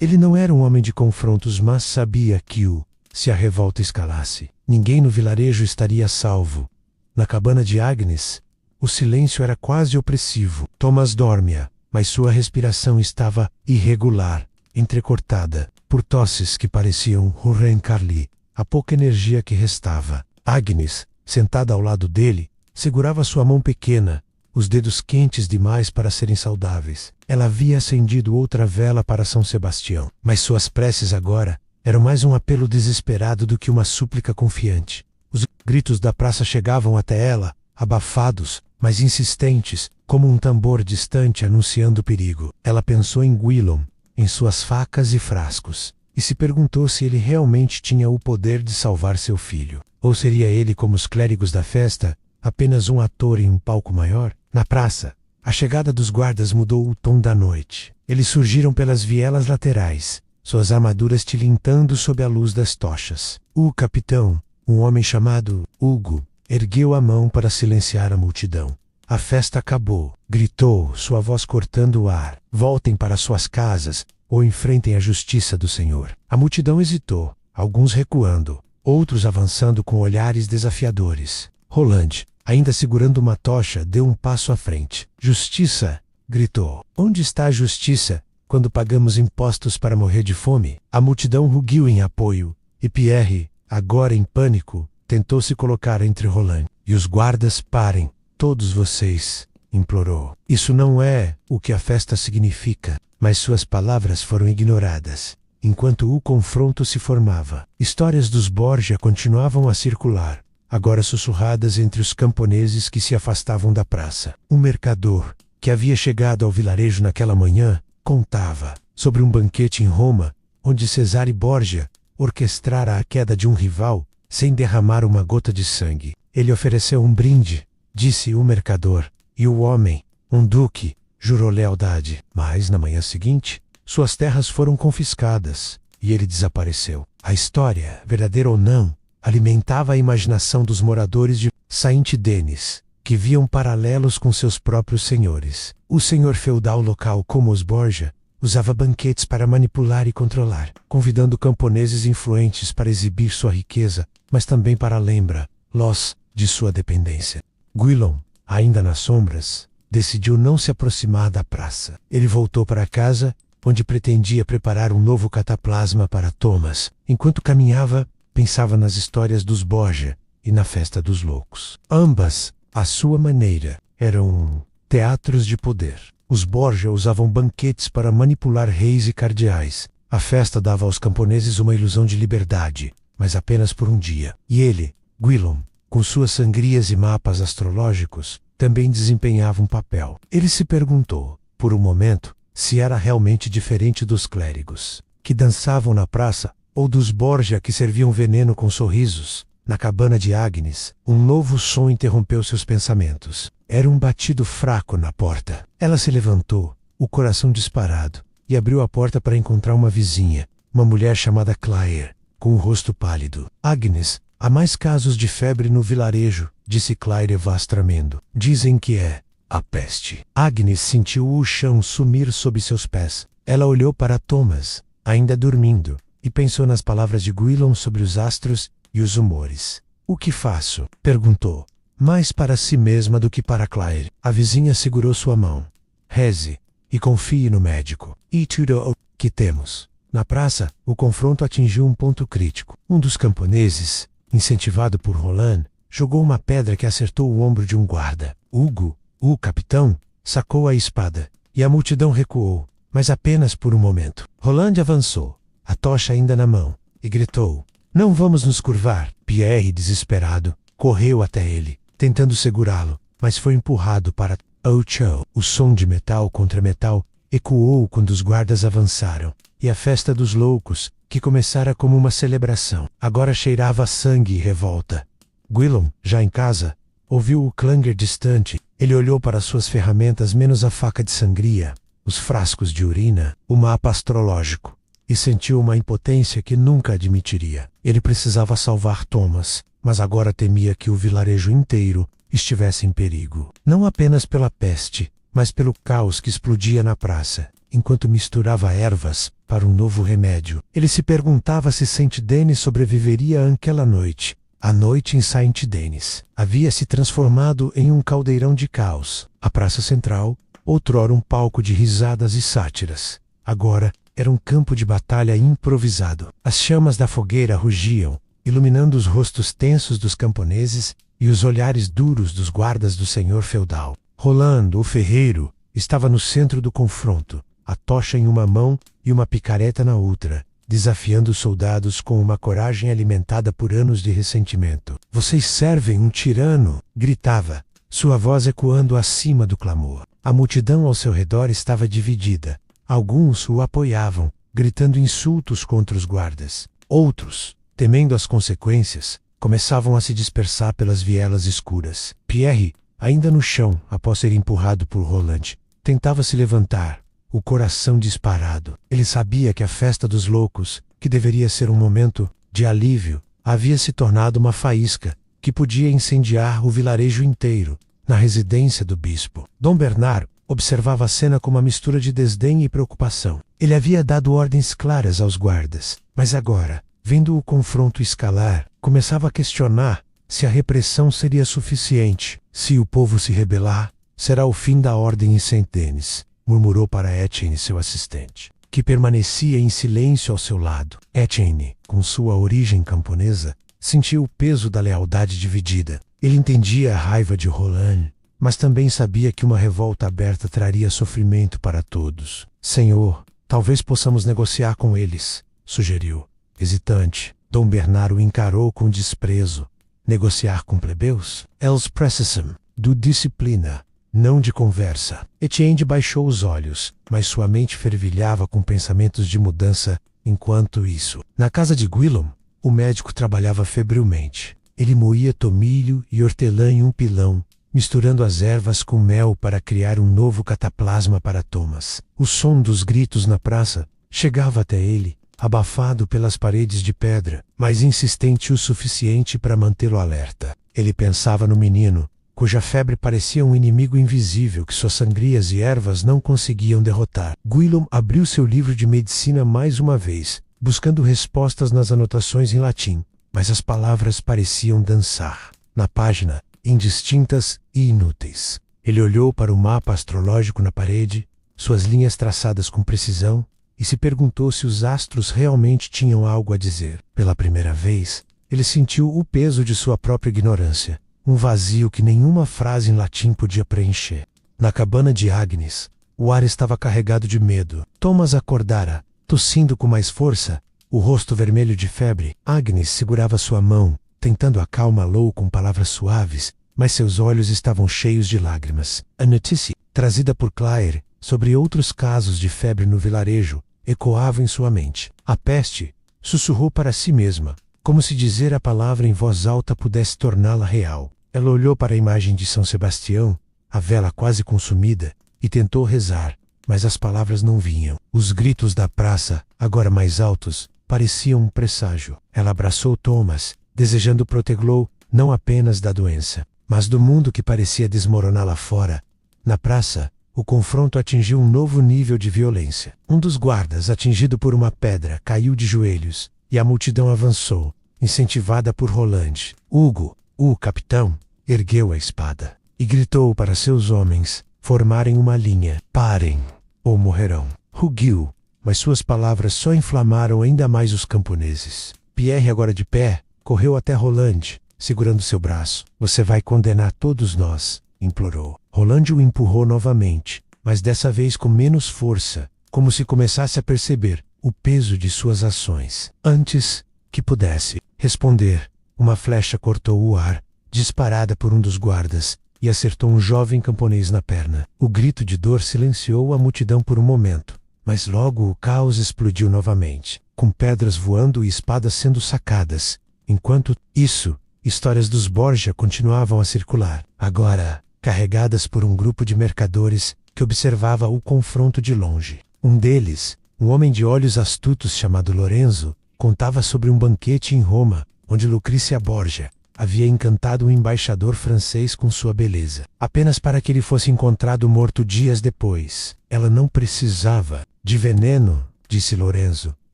Ele não era um homem de confrontos, mas sabia que se a revolta escalasse, ninguém no vilarejo estaria salvo. Na cabana de Agnes, o silêncio era quase opressivo. Thomas dormia, mas sua respiração estava irregular, entrecortada por tosses que pareciam arrancar-lhe a pouca energia que restava. Agnes, sentada ao lado dele, segurava sua mão pequena, os dedos quentes demais para serem saudáveis. Ela havia acendido outra vela para São Sebastião, mas suas preces agora eram mais um apelo desesperado do que uma súplica confiante. Os gritos da praça chegavam até ela, abafados, mas insistentes, como um tambor distante anunciando perigo. Ela pensou em Gwilym, em suas facas e frascos, e se perguntou se ele realmente tinha o poder de salvar seu filho. Ou seria ele, como os clérigos da festa, apenas um ator em um palco maior? Na praça, a chegada dos guardas mudou o tom da noite. Eles surgiram pelas vielas laterais, suas armaduras tilintando sob a luz das tochas. O capitão, um homem chamado Hugo, ergueu a mão para silenciar a multidão. A festa acabou, gritou, sua voz cortando o ar. Voltem para suas casas, ou enfrentem a justiça do Senhor. A multidão hesitou, alguns recuando, outros avançando com olhares desafiadores. Roland, ainda segurando uma tocha, deu um passo à frente. Justiça! Gritou. Onde está a justiça, quando pagamos impostos para morrer de fome? A multidão rugiu em apoio, e Pierre, agora em pânico, tentou se colocar entre Roland e os guardas. Parem, todos vocês, implorou. Isso não é o que a festa significa. Mas suas palavras foram ignoradas. Enquanto o confronto se formava, histórias dos Borgia continuavam a circular, agora sussurradas entre os camponeses que se afastavam da praça. Um mercador, que havia chegado ao vilarejo naquela manhã, contava sobre um banquete em Roma, onde Cesare Borgia orquestrara a queda de um rival, sem derramar uma gota de sangue. Ele ofereceu um brinde, disse o mercador, e o homem, um duque, jurou lealdade. Mas, na manhã seguinte, suas terras foram confiscadas, e ele desapareceu. A história, verdadeira ou não, alimentava a imaginação dos moradores de Saint-Denis, que viam paralelos com seus próprios senhores. O senhor feudal local, como os Borgia, usava banquetes para manipular e controlar, convidando camponeses influentes para exibir sua riqueza, mas também para lembra-los de sua dependência. Gwilym, ainda nas sombras, decidiu não se aproximar da praça. Ele voltou para casa, onde pretendia preparar um novo cataplasma para Thomas. Enquanto caminhava, pensava nas histórias dos Borgia e na festa dos loucos. Ambas, à sua maneira, eram teatros de poder. Os Borgia usavam banquetes para manipular reis e cardeais. A festa dava aos camponeses uma ilusão de liberdade, mas apenas por um dia. E ele, Gwilym, com suas sangrias e mapas astrológicos, também desempenhava um papel. Ele se perguntou, por um momento, se era realmente diferente dos clérigos, que dançavam na praça, ou dos Borgia que serviam veneno com sorrisos. Na cabana de Agnes, um novo som interrompeu seus pensamentos. Era um batido fraco na porta. Ela se levantou, o coração disparado, e abriu a porta para encontrar uma vizinha, uma mulher chamada Claire, com o rosto pálido. Agnes, há mais casos de febre no vilarejo, disse Claire tremendo. Dizem que é a peste. Agnes sentiu o chão sumir sob seus pés. Ela olhou para Thomas, ainda dormindo, e pensou nas palavras de Gwilym sobre os astros e os humores. O que faço? Perguntou, mais para si mesma do que para Claire. A vizinha segurou sua mão. Reze, e confie no médico. E tudo o que temos. Na praça, o confronto atingiu um ponto crítico. Um dos camponeses, incentivado por Roland, jogou uma pedra que acertou o ombro de um guarda. Hugo, o capitão, sacou a espada, e a multidão recuou, mas apenas por um momento. Roland avançou, a tocha ainda na mão, e gritou, não vamos nos curvar. Pierre, desesperado, correu até ele, tentando segurá-lo, mas foi empurrado para Ocho. O som de metal contra metal ecoou quando os guardas avançaram, e a festa dos loucos, que começara como uma celebração, agora cheirava a sangue e revolta. Gwilym, já em casa, ouviu o clanger distante. Ele olhou para suas ferramentas menos a faca de sangria, os frascos de urina, o mapa astrológico, e sentiu uma impotência que nunca admitiria. Ele precisava salvar Thomas, mas agora temia que o vilarejo inteiro estivesse em perigo. Não apenas pela peste, mas pelo caos que explodia na praça. enquanto misturava ervas para um novo remédio. Ele se perguntava se Saint-Denis sobreviveria àquela noite. A noite em Saint-Denis havia se transformado em um caldeirão de caos. A praça central, outrora um palco de risadas e sátiras, agora era um campo de batalha improvisado. As chamas da fogueira rugiam, iluminando os rostos tensos dos camponeses e os olhares duros dos guardas do senhor feudal. Roland, o ferreiro, estava no centro do confronto, a tocha em uma mão e uma picareta na outra, desafiando os soldados com uma coragem alimentada por anos de ressentimento. "Vocês servem um tirano!" gritava, sua voz ecoando acima do clamor. A multidão ao seu redor estava dividida. Alguns o apoiavam, gritando insultos contra os guardas. Outros, temendo as consequências, começavam a se dispersar pelas vielas escuras. Pierre, ainda no chão após ser empurrado por Roland, tentava se levantar, o coração disparado. Ele sabia que a festa dos loucos, que deveria ser um momento de alívio, havia se tornado uma faísca que podia incendiar o vilarejo inteiro. Na residência do bispo, Dom Bernard observava a cena com uma mistura de desdém e preocupação. Ele havia dado ordens claras aos guardas, mas agora, vendo o confronto escalar, começava a questionar se a repressão seria suficiente. "Se o povo se rebelar, será o fim da ordem em Saint-Denis", murmurou para Etienne, seu assistente, que permanecia em silêncio ao seu lado. Etienne, com sua origem camponesa, sentiu o peso da lealdade dividida. Ele entendia a raiva de Roland, mas também sabia que uma revolta aberta traria sofrimento para todos. "Senhor, talvez possamos negociar com eles", sugeriu. Hesitante, Dom Bernard o encarou com desprezo. "Negociar com plebeus? Els precisam do disciplina, não de conversa." Etienne baixou os olhos, mas sua mente fervilhava com pensamentos de mudança. Enquanto isso, na casa de Guillaume, o médico trabalhava febrilmente. Ele moía tomilho e hortelã em um pilão, misturando as ervas com mel para criar um novo cataplasma para Thomas. O som dos gritos na praça chegava até ele, abafado pelas paredes de pedra, mas insistente o suficiente para mantê-lo alerta. Ele pensava no menino, cuja febre parecia um inimigo invisível que suas sangrias e ervas não conseguiam derrotar. Guillaume abriu seu livro de medicina mais uma vez, buscando respostas nas anotações em latim, mas as palavras pareciam dançar na página, indistintas e inúteis. Ele olhou para o mapa astrológico na parede, suas linhas traçadas com precisão, e se perguntou se os astros realmente tinham algo a dizer. Pela primeira vez, ele sentiu o peso de sua própria ignorância, um vazio que nenhuma frase em latim podia preencher. Na cabana de Agnes, o ar estava carregado de medo. Thomas acordara, tossindo com mais força, o rosto vermelho de febre. Agnes segurava sua mão, tentando acalmá-lo com palavras suaves, mas seus olhos estavam cheios de lágrimas. A notícia, trazida por Claire, sobre outros casos de febre no vilarejo, ecoava em sua mente. "A peste", sussurrou para si mesma, como se dizer a palavra em voz alta pudesse torná-la real. Ela olhou para a imagem de São Sebastião, a vela quase consumida, e tentou rezar, mas as palavras não vinham. Os gritos da praça, agora mais altos, pareciam um presságio. Ela abraçou Thomas, desejando protegê-lo não apenas da doença, mas do mundo que parecia desmoronar lá fora. Na praça, o confronto atingiu um novo nível de violência. Um dos guardas, atingido por uma pedra, caiu de joelhos, e a multidão avançou, incentivada por Roland. Hugo, o capitão, ergueu a espada e gritou para seus homens formarem uma linha. "Parem, ou morrerão", rugiu, mas suas palavras só inflamaram ainda mais os camponeses. Pierre, agora de pé, correu até Roland, segurando seu braço. "Você vai condenar todos nós", implorou. Roland o empurrou novamente, mas dessa vez com menos força, como se começasse a perceber o peso de suas ações. Antes que pudesse responder, uma flecha cortou o ar, disparada por um dos guardas, e acertou um jovem camponês na perna. O grito de dor silenciou a multidão por um momento, mas logo o caos explodiu novamente, com pedras voando e espadas sendo sacadas. Enquanto isso, histórias dos Borgia continuavam a circular, agora carregadas por um grupo de mercadores que observava o confronto de longe. Um deles, um homem de olhos astutos chamado Lorenzo, contava sobre um banquete em Roma, onde Lucrícia Borgia, havia encantado um embaixador francês com sua beleza, apenas para que ele fosse encontrado morto dias depois. Ela não precisava de veneno, disse Lorenzo,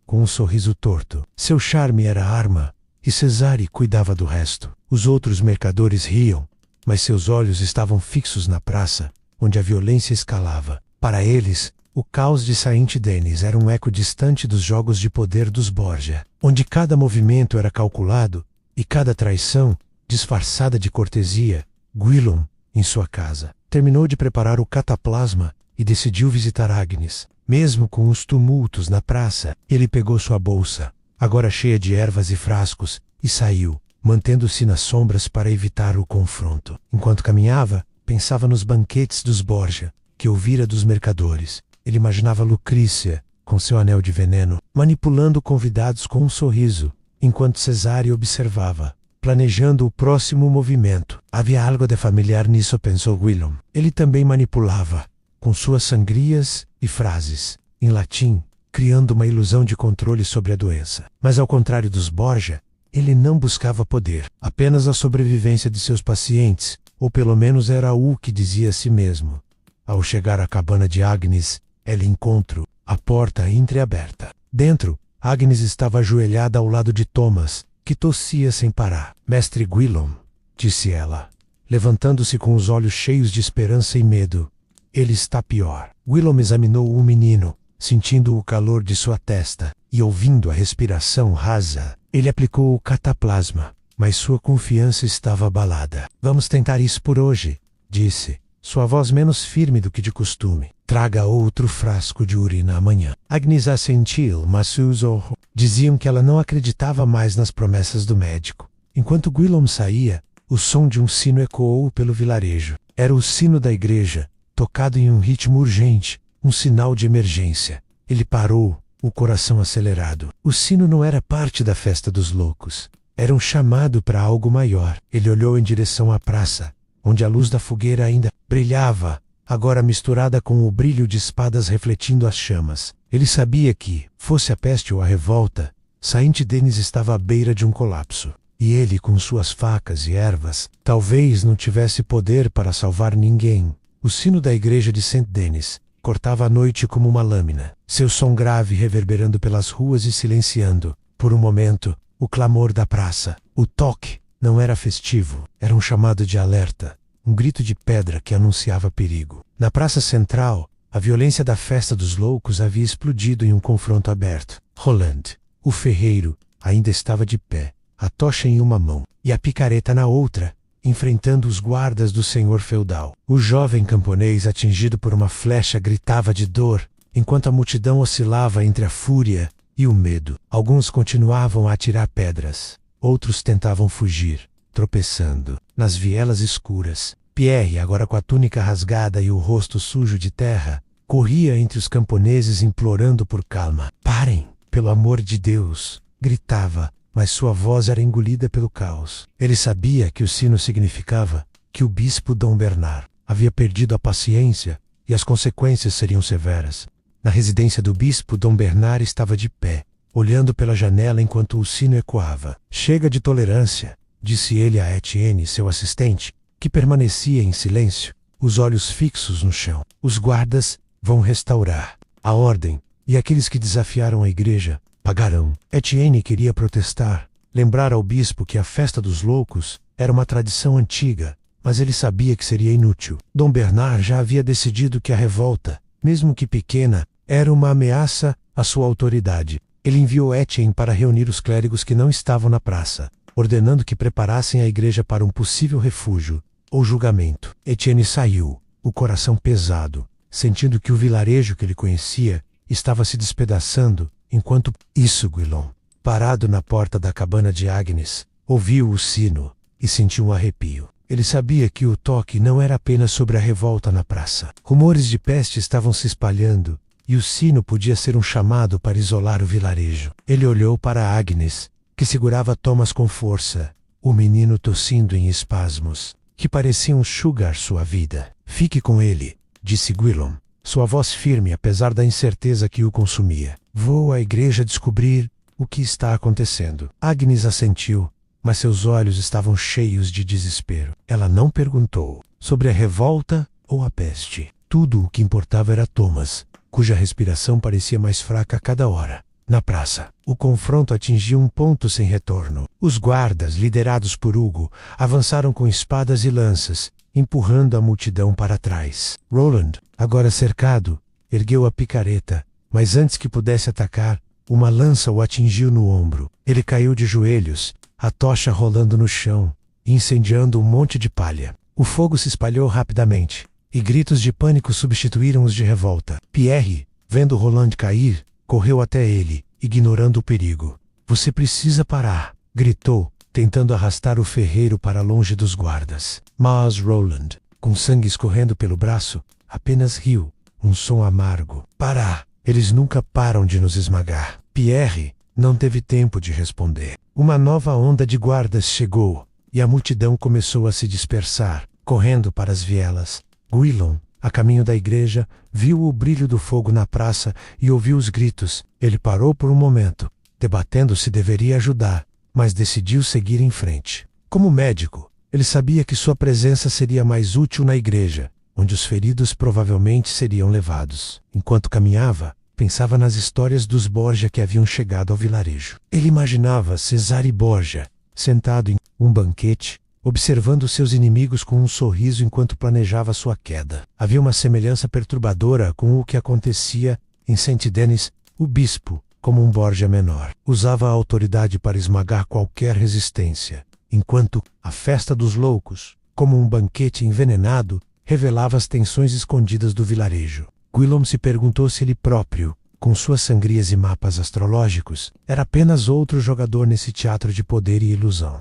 com um sorriso torto. Seu charme era arma, e Cesare cuidava do resto. Os outros mercadores riam, mas seus olhos estavam fixos na praça, onde a violência escalava. Para eles, o caos de Saint-Denis era um eco distante dos jogos de poder dos Borgia, onde cada movimento era calculado e cada traição, disfarçada de cortesia. Guillaume, em sua casa, terminou de preparar o cataplasma e decidiu visitar Agnes. Mesmo com os tumultos na praça, ele pegou sua bolsa, agora cheia de ervas e frascos, e saiu, mantendo-se nas sombras para evitar o confronto. Enquanto caminhava, pensava nos banquetes dos Borgia, que ouvira dos mercadores. Ele imaginava Lucrícia, com seu anel de veneno, manipulando convidados com um sorriso, enquanto Cesare observava, planejando o próximo movimento. Havia algo de familiar nisso, pensou Guillaume. Ele também manipulava, com suas sangrias e frases, em latim, criando uma ilusão de controle sobre a doença. Mas ao contrário dos Borgia, ele não buscava poder, apenas a sobrevivência de seus pacientes, ou pelo menos era o que dizia a si mesmo. Ao chegar à cabana de Agnes, ele encontrou a porta entreaberta. Dentro, Agnes estava ajoelhada ao lado de Thomas, que tossia sem parar. Mestre Guillaume, disse ela, levantando-se com os olhos cheios de esperança e medo. Ele está pior. Guillaume examinou o menino, sentindo o calor de sua testa e ouvindo a respiração rasa. Ele aplicou o cataplasma, mas sua confiança estava abalada. Vamos tentar isso por hoje, disse, sua voz menos firme do que de costume. Traga outro frasco de urina amanhã. Agnes assentiu, mas seus olhos diziam que ela não acreditava mais nas promessas do médico. Enquanto Guillaume saía, o som de um sino ecoou pelo vilarejo. Era o sino da igreja, tocado em um ritmo urgente, um sinal de emergência. Ele parou, o coração acelerado. O sino não era parte da festa dos loucos. Era um chamado para algo maior. Ele olhou em direção à praça, onde a luz da fogueira ainda brilhava, agora misturada com o brilho de espadas refletindo as chamas. Ele sabia que, fosse a peste ou a revolta, Saint-Denis estava à beira de um colapso. E ele, com suas facas e ervas, talvez não tivesse poder para salvar ninguém. O sino da igreja de Saint-Denis cortava a noite como uma lâmina, seu som grave reverberando pelas ruas e silenciando, por um momento, o clamor da praça. O toque não era festivo, era um chamado de alerta, um grito de pedra que anunciava perigo. Na praça central, a violência da festa dos loucos havia explodido em um confronto aberto. Roland, o ferreiro, ainda estava de pé, a tocha em uma mão e a picareta na outra, enfrentando os guardas do senhor feudal. O jovem camponês, atingido por uma flecha, gritava de dor, enquanto a multidão oscilava entre a fúria e o medo. Alguns continuavam a atirar pedras, outros tentavam fugir, tropeçando nas vielas escuras. Pierre, agora com a túnica rasgada e o rosto sujo de terra, corria entre os camponeses implorando por calma. Parem, pelo amor de Deus, gritava, mas sua voz era engolida pelo caos. Ele sabia que o sino significava que o bispo Dom Bernard havia perdido a paciência e as consequências seriam severas. Na residência do bispo, Dom Bernard estava de pé, olhando pela janela enquanto o sino ecoava. Chega de tolerância, disse ele a Etienne, seu assistente, que permanecia em silêncio, os olhos fixos no chão. Os guardas vão restaurar a ordem, e aqueles que desafiaram a igreja pagarão. Etienne queria protestar, lembrar ao bispo que a festa dos loucos era uma tradição antiga, mas ele sabia que seria inútil. Dom Bernard já havia decidido que a revolta, mesmo que pequena, era uma ameaça à sua autoridade. Ele enviou Etienne para reunir os clérigos que não estavam na praça, ordenando que preparassem a igreja para um possível refúgio ou julgamento. Etienne saiu, o coração pesado, sentindo que o vilarejo que ele conhecia estava se despedaçando. Enquanto isso, Guillaume, parado na porta da cabana de Agnes, ouviu o sino e sentiu um arrepio. Ele sabia que o toque não era apenas sobre a revolta na praça. Rumores de peste estavam se espalhando, e o sino podia ser um chamado para isolar o vilarejo. Ele olhou para Agnes, que segurava Thomas com força, o menino tossindo em espasmos, que pareciam sugar sua vida. Fique com ele, disse Guillaume, sua voz firme apesar da incerteza que o consumia. Vou à igreja descobrir o que está acontecendo. Agnes assentiu, mas seus olhos estavam cheios de desespero. Ela não perguntou sobre a revolta ou a peste. Tudo o que importava era Thomas, cuja respiração parecia mais fraca a cada hora. Na praça, o confronto atingiu um ponto sem retorno. Os guardas, liderados por Hugo, avançaram com espadas e lanças, empurrando a multidão para trás. Roland, agora cercado, ergueu a picareta, mas antes que pudesse atacar, uma lança o atingiu no ombro. Ele caiu de joelhos, a tocha rolando no chão, incendiando um monte de palha. O fogo se espalhou rapidamente, e gritos de pânico substituíram os de revolta. Pierre, vendo Roland cair, correu até ele, ignorando o perigo. "Você precisa parar", gritou, tentando arrastar o ferreiro para longe dos guardas. Mas Roland, com sangue escorrendo pelo braço, apenas riu, um som amargo. "Parar! Eles nunca param de nos esmagar." Pierre não teve tempo de responder. Uma nova onda de guardas chegou, e a multidão começou a se dispersar, correndo para as vielas. Gwilym, a caminho da igreja, viu o brilho do fogo na praça e ouviu os gritos. Ele parou por um momento, debatendo se deveria ajudar, mas decidiu seguir em frente. Como médico, ele sabia que sua presença seria mais útil na igreja, onde os feridos provavelmente seriam levados. Enquanto caminhava, pensava nas histórias dos Borgia que haviam chegado ao vilarejo. Ele imaginava Cesare Borgia, sentado em um banquete, observando seus inimigos com um sorriso enquanto planejava sua queda. Havia uma semelhança perturbadora com o que acontecia em Saint-Denis. O bispo, como um Borgia menor, usava a autoridade para esmagar qualquer resistência, enquanto a festa dos loucos, como um banquete envenenado, revelava as tensões escondidas do vilarejo. Gwilym se perguntou se ele próprio, com suas sangrias e mapas astrológicos, era apenas outro jogador nesse teatro de poder e ilusão.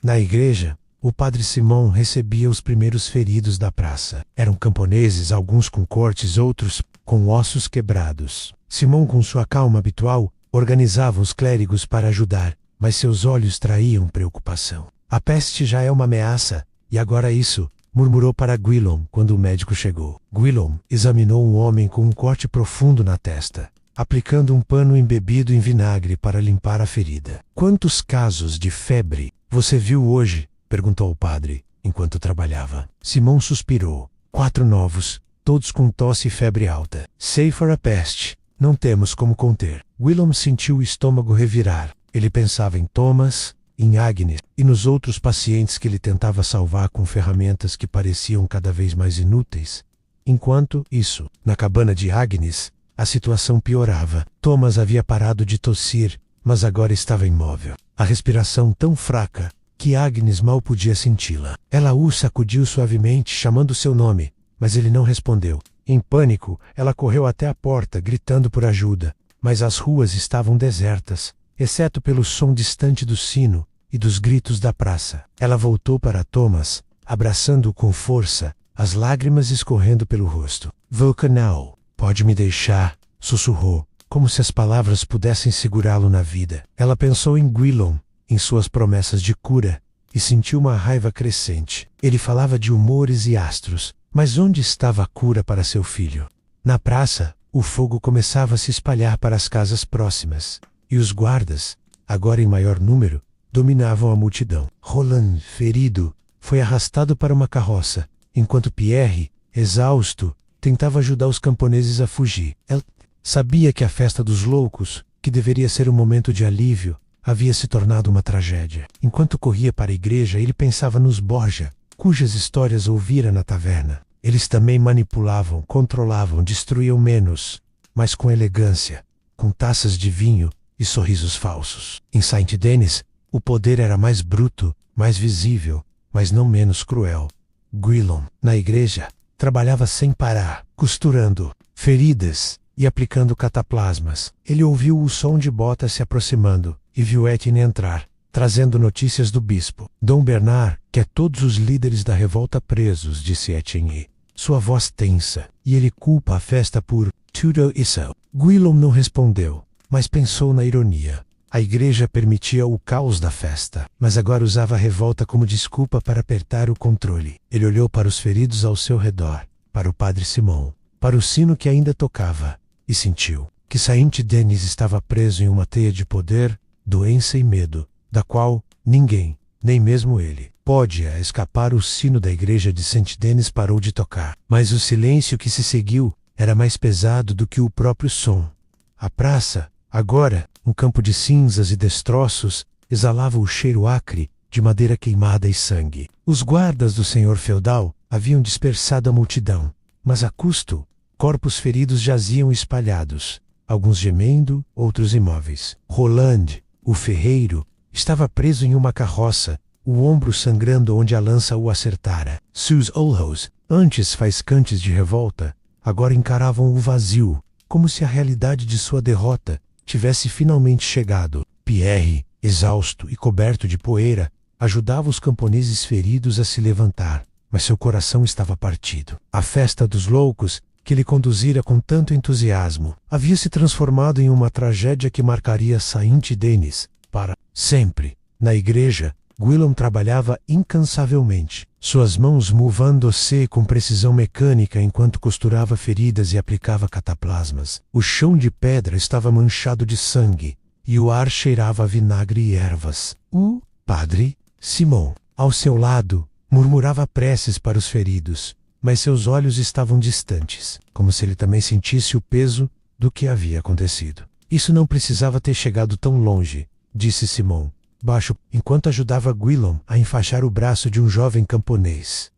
Na igreja, o padre Simon recebia os primeiros feridos da praça. Eram camponeses, alguns com cortes, outros com ossos quebrados. Simon, com sua calma habitual, organizava os clérigos para ajudar, mas seus olhos traíam preocupação. "A peste já é uma ameaça, e agora isso", murmurou para Gwilym quando o médico chegou. Gwilym examinou um homem com um corte profundo na testa, aplicando um pano embebido em vinagre para limpar a ferida. "Quantos casos de febre você viu hoje?", perguntou o padre, enquanto trabalhava. Simon suspirou. 4 novos, todos com tosse e febre alta. "Sei for a peste. Não temos como conter." Gwilym sentiu o estômago revirar. Ele pensava em Thomas, em Agnes e nos outros pacientes que ele tentava salvar com ferramentas que pareciam cada vez mais inúteis. Enquanto isso, na cabana de Agnes, a situação piorava. Thomas havia parado de tossir, mas agora estava imóvel. A respiração tão fraca que Agnes mal podia senti-la. Ela o sacudiu suavemente, chamando seu nome, mas ele não respondeu. Em pânico, ela correu até a porta, gritando por ajuda, mas as ruas estavam desertas, exceto pelo som distante do sino e dos gritos da praça. Ela voltou para Thomas, abraçando-o com força, as lágrimas escorrendo pelo rosto. "Vulcanal, pode me deixar", sussurrou, como se as palavras pudessem segurá-lo na vida. Ela pensou em Gwilym, em suas promessas de cura, e sentiu uma raiva crescente. Ele falava de humores e astros, mas onde estava a cura para seu filho? Na praça, o fogo começava a se espalhar para as casas próximas, e os guardas, agora em maior número, dominavam a multidão. Roland, ferido, foi arrastado para uma carroça, enquanto Pierre, exausto, tentava ajudar os camponeses a fugir. Ela sabia que a festa dos loucos, que deveria ser um momento de alívio, havia se tornado uma tragédia. Enquanto corria para a igreja, ele pensava nos Borgia, cujas histórias ouvira na taverna. Eles também manipulavam, controlavam, destruíam menos, mas com elegância, com taças de vinho e sorrisos falsos. Em Saint-Denis, o poder era mais bruto, mais visível, mas não menos cruel. Gwilym, na igreja, trabalhava sem parar, costurando feridas e aplicando cataplasmas. Ele ouviu o som de botas se aproximando e viu Etienne entrar, trazendo notícias do bispo. "Dom Bernard quer todos os líderes da revolta presos", disse Etienne, sua voz tensa, "e ele culpa a festa por tudo isso." Gwilym não respondeu, mas pensou na ironia. A igreja permitia o caos da festa, mas agora usava a revolta como desculpa para apertar o controle. Ele olhou para os feridos ao seu redor, para o padre Simon, para o sino que ainda tocava, e sentiu que Saint-Denis estava preso em uma teia de poder, doença e medo, da qual Ninguém, nem mesmo ele, podia escapar. O sino da igreja de Saint-Denis parou de tocar, mas o silêncio que se seguiu era mais pesado do que o próprio som. A praça, agora, um campo de cinzas e destroços, exalava o cheiro acre de madeira queimada e sangue. Os guardas do senhor feudal haviam dispersado a multidão, mas a custo, corpos feridos jaziam espalhados, alguns gemendo, outros imóveis. Roland, o ferreiro, estava preso em uma carroça, o ombro sangrando onde a lança o acertara. Seus olhos, antes faiscantes de revolta, agora encaravam o vazio, como se a realidade de sua derrota tivesse finalmente chegado. Pierre, exausto e coberto de poeira, ajudava os camponeses feridos a se levantar, mas seu coração estava partido. A festa dos loucos, que ele conduzira com tanto entusiasmo, havia se transformado em uma tragédia que marcaria Saint-Denis para sempre. Na igreja, Guillaume trabalhava incansavelmente, suas mãos movendo-se com precisão mecânica enquanto costurava feridas e aplicava cataplasmas. O chão de pedra estava manchado de sangue, e o ar cheirava a vinagre e ervas. O padre, Simon, ao seu lado, murmurava preces para os feridos, mas seus olhos estavam distantes, como se ele também sentisse o peso do que havia acontecido. Isso não precisava ter chegado tão longe, disse Simon, baixo, enquanto ajudava Guillaume a enfaixar o braço de um jovem camponês.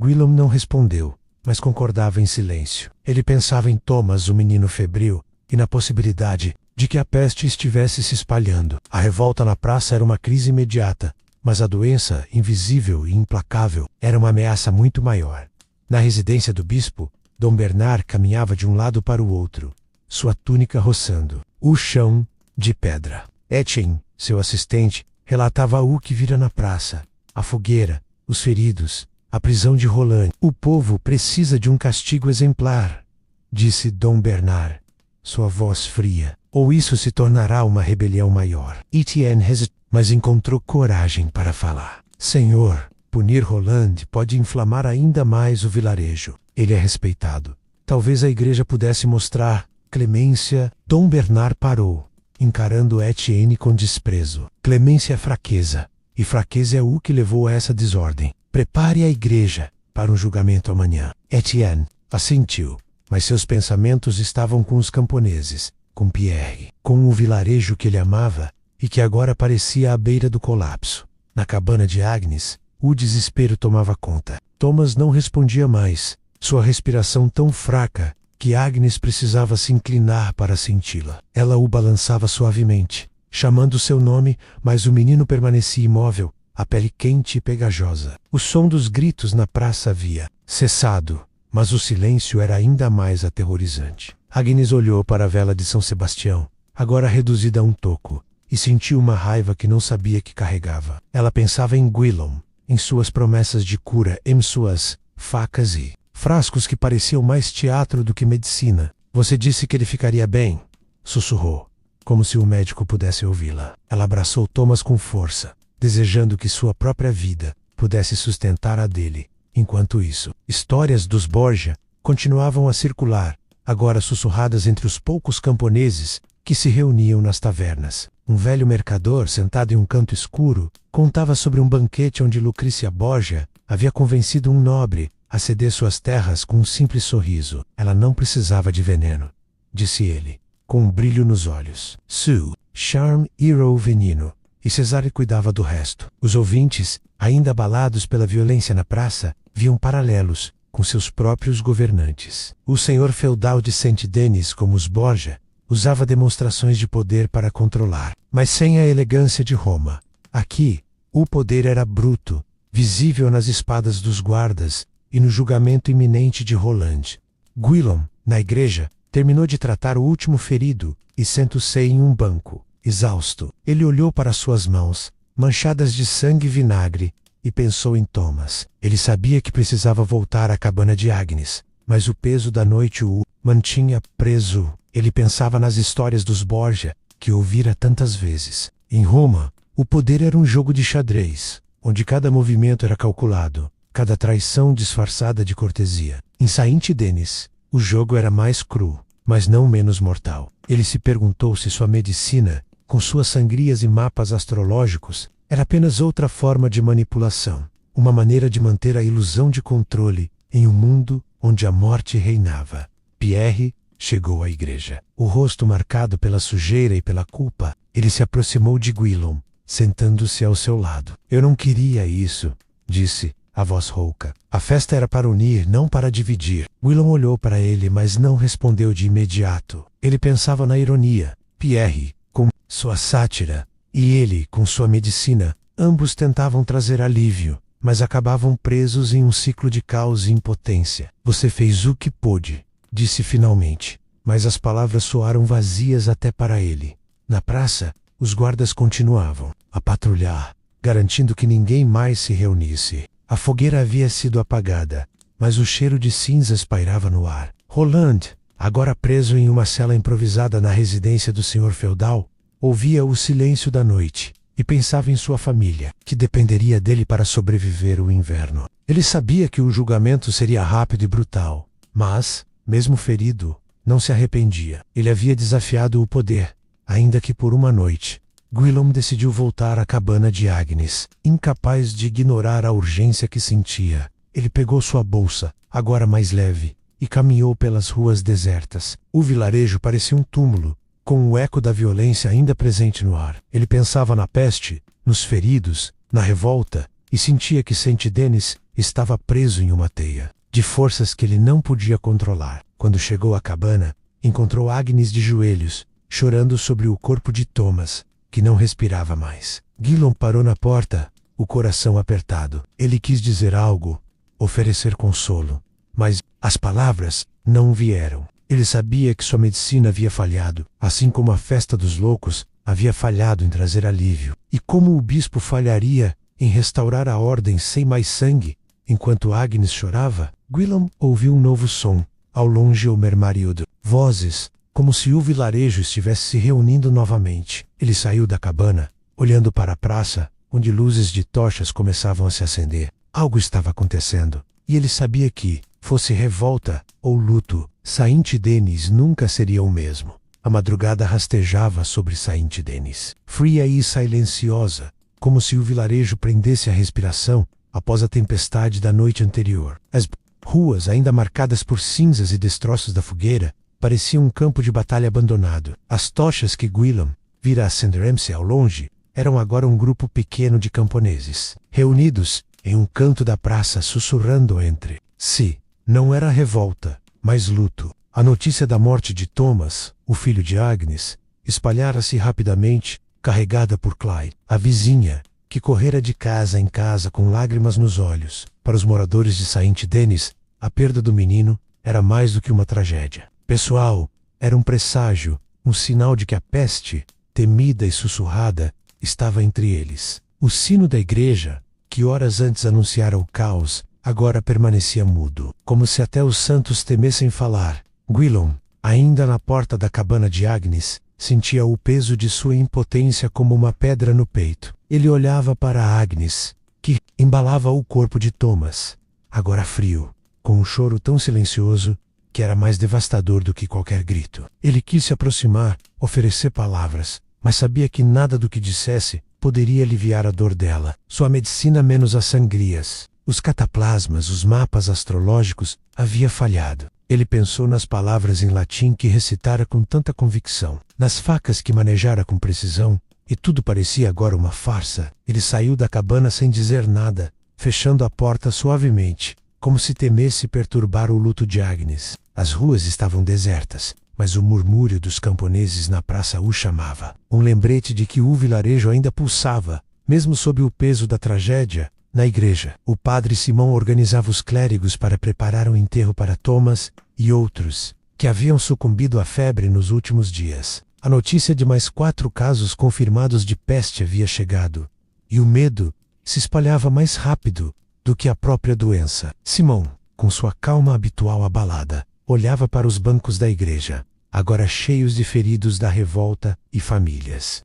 Guillaume não respondeu, mas concordava em silêncio. Ele pensava em Thomas, o menino febril, e na possibilidade de que a peste estivesse se espalhando. A revolta na praça era uma crise imediata, mas a doença, invisível e implacável, era uma ameaça muito maior. Na residência do bispo, Dom Bernard caminhava de um lado para o outro, sua túnica roçando o chão de pedra. Etienne, seu assistente, relatava o que vira na praça: a fogueira, os feridos, a prisão de Roland. O povo precisa de um castigo exemplar, disse Dom Bernard, sua voz fria, ou isso se tornará uma rebelião maior. Etienne hesitou, mas encontrou coragem para falar. Senhor, punir Roland pode inflamar ainda mais o vilarejo. Ele é respeitado. Talvez a igreja pudesse mostrar clemência. Dom Bernard parou, encarando Etienne com desprezo. Clemência é fraqueza, e fraqueza é o que levou a essa desordem. Prepare a igreja para um julgamento amanhã. Etienne assentiu, mas seus pensamentos estavam com os camponeses, com Pierre, com o vilarejo que ele amava e que agora parecia à beira do colapso. Na cabana de Agnes, o desespero tomava conta. Thomas não respondia mais, sua respiração tão fraca que Agnes precisava se inclinar para senti-la. Ela o balançava suavemente, chamando seu nome, mas o menino permanecia imóvel, a pele quente e pegajosa. O som dos gritos na praça havia cessado, mas o silêncio era ainda mais aterrorizante. Agnes olhou para a vela de São Sebastião, agora reduzida a um toco, e sentiu uma raiva que não sabia que carregava. Ela pensava em Guillaume, em suas promessas de cura, em suas facas e frascos que pareciam mais teatro do que medicina. Você disse que ele ficaria bem, sussurrou, como se o médico pudesse ouvi-la. Ela abraçou Thomas com força, desejando que sua própria vida pudesse sustentar a dele. Enquanto isso, histórias dos Borgia continuavam a circular, agora sussurradas entre os poucos camponeses que se reuniam nas tavernas. Um velho mercador, sentado em um canto escuro, contava sobre um banquete onde Lucrícia Borgia havia convencido um nobre a ceder suas terras com um simples sorriso. Ela não precisava de veneno, disse ele, com um brilho nos olhos. Sue, charme era o veneno, e Cesare cuidava do resto. Os ouvintes, ainda abalados pela violência na praça, viam paralelos com seus próprios governantes. O senhor feudal de Saint-Denis, como os Borgia, usava demonstrações de poder para controlar, mas sem a elegância de Roma. Aqui, o poder era bruto, visível nas espadas dos guardas e no julgamento iminente de Roland. Guillaume, na igreja, terminou de tratar o último ferido e sentou-se em um banco, exausto. Ele olhou para suas mãos, manchadas de sangue e vinagre, e pensou em Thomas. Ele sabia que precisava voltar à cabana de Agnes, mas o peso da noite o mantinha preso. Ele pensava nas histórias dos Borgia, que ouvira tantas vezes. Em Roma, o poder era um jogo de xadrez, onde cada movimento era calculado, cada traição disfarçada de cortesia. Em Saint-Denis, o jogo era mais cru, mas não menos mortal. Ele se perguntou se sua medicina, com suas sangrias e mapas astrológicos, Era apenas outra forma de manipulação, uma maneira de manter a ilusão de controle em um mundo onde a morte reinava. Pierre chegou à igreja. O rosto marcado pela sujeira e pela culpa, ele se aproximou de Guillaume, sentando-se ao seu lado. Eu não queria isso, disse, a voz rouca. A festa era para unir, não para dividir. Guillaume olhou para ele, mas não respondeu de imediato. Ele pensava na ironia. Pierre, com sua sátira, e ele, com sua medicina, ambos tentavam trazer alívio, mas acabavam presos em um ciclo de caos e impotência. Você fez o que pôde, disse finalmente, mas as palavras soaram vazias até para ele. Na praça, os guardas continuavam a patrulhar, garantindo que ninguém mais se reunisse. A fogueira havia sido apagada, mas o cheiro de cinzas pairava no ar. Roland, agora preso em uma cela improvisada na residência do senhor feudal, ouvia o silêncio da noite e pensava em sua família, que dependeria dele para sobreviver o inverno. Ele sabia que o julgamento seria rápido e brutal, mas, mesmo ferido, não se arrependia. Ele havia desafiado o poder, ainda que por uma noite. Guillaume decidiu voltar à cabana de Agnes, incapaz de ignorar a urgência que sentia. Ele pegou sua bolsa, agora mais leve, e caminhou pelas ruas desertas. O vilarejo parecia um túmulo, com o eco da violência ainda presente no ar. Ele pensava na peste, nos feridos, na revolta, e sentia que Saint-Denis estava preso em uma teia de forças que ele não podia controlar. Quando chegou à cabana, encontrou Agnes de joelhos, chorando sobre o corpo de Thomas, que não respirava mais. Guillaume parou na porta, o coração apertado. Ele quis dizer algo, oferecer consolo, mas as palavras não vieram. Ele sabia que sua medicina havia falhado, assim como a festa dos loucos havia falhado em trazer alívio. E como o bispo falharia em restaurar a ordem sem mais sangue? Enquanto Agnes chorava, Guillaume ouviu um novo som, ao longe o murmúrio de vozes, como se o vilarejo estivesse se reunindo novamente. Ele saiu da cabana, olhando para a praça, onde luzes de tochas começavam a se acender. Algo estava acontecendo, e ele sabia que, fosse revolta ou luto, Saint-Denis nunca seria o mesmo. A madrugada rastejava sobre Saint-Denis, fria e silenciosa, como se o vilarejo prendesse a respiração após a tempestade da noite anterior. As ruas, ainda marcadas por cinzas e destroços da fogueira, pareciam um campo de batalha abandonado. As tochas que Guillaume vira acender-se ao longe eram agora um grupo pequeno de camponeses, reunidos em um canto da praça, sussurrando entre si. Não era revolta, mas luto. A notícia da morte de Thomas, o filho de Agnes, espalhara-se rapidamente, carregada por Clyde, a vizinha, que correra de casa em casa com lágrimas nos olhos. Para os moradores de Saint-Denis, a perda do menino era mais do que uma tragédia pessoal, era um presságio, um sinal de que a peste, temida e sussurrada, estava entre eles. O sino da igreja, que horas antes anunciara o caos, agora permanecia mudo, como se até os santos temessem falar. Guillaume, ainda na porta da cabana de Agnes, sentia o peso de sua impotência como uma pedra no peito. Ele olhava para Agnes, que embalava o corpo de Thomas, agora frio, com um choro tão silencioso que era mais devastador do que qualquer grito. Ele quis se aproximar, oferecer palavras, mas sabia que nada do que dissesse poderia aliviar a dor dela. Sua medicina menos as sangrias, os cataplasmas, os mapas astrológicos, havia falhado. Ele pensou nas palavras em latim que recitara com tanta convicção, nas facas que manejara com precisão, e tudo parecia agora uma farsa. Ele saiu da cabana sem dizer nada, fechando a porta suavemente, como se temesse perturbar o luto de Agnes. As ruas estavam desertas, mas o murmúrio dos camponeses na praça o chamava. Um lembrete de que o vilarejo ainda pulsava, mesmo sob o peso da tragédia. Na igreja, o padre Simão organizava os clérigos para preparar um enterro para Thomas e outros, que haviam sucumbido à febre nos últimos dias. A notícia de mais 4 casos confirmados de peste havia chegado, e o medo se espalhava mais rápido do que a própria doença. Simão, com sua calma habitual abalada, olhava para os bancos da igreja, agora cheios de feridos da revolta e famílias.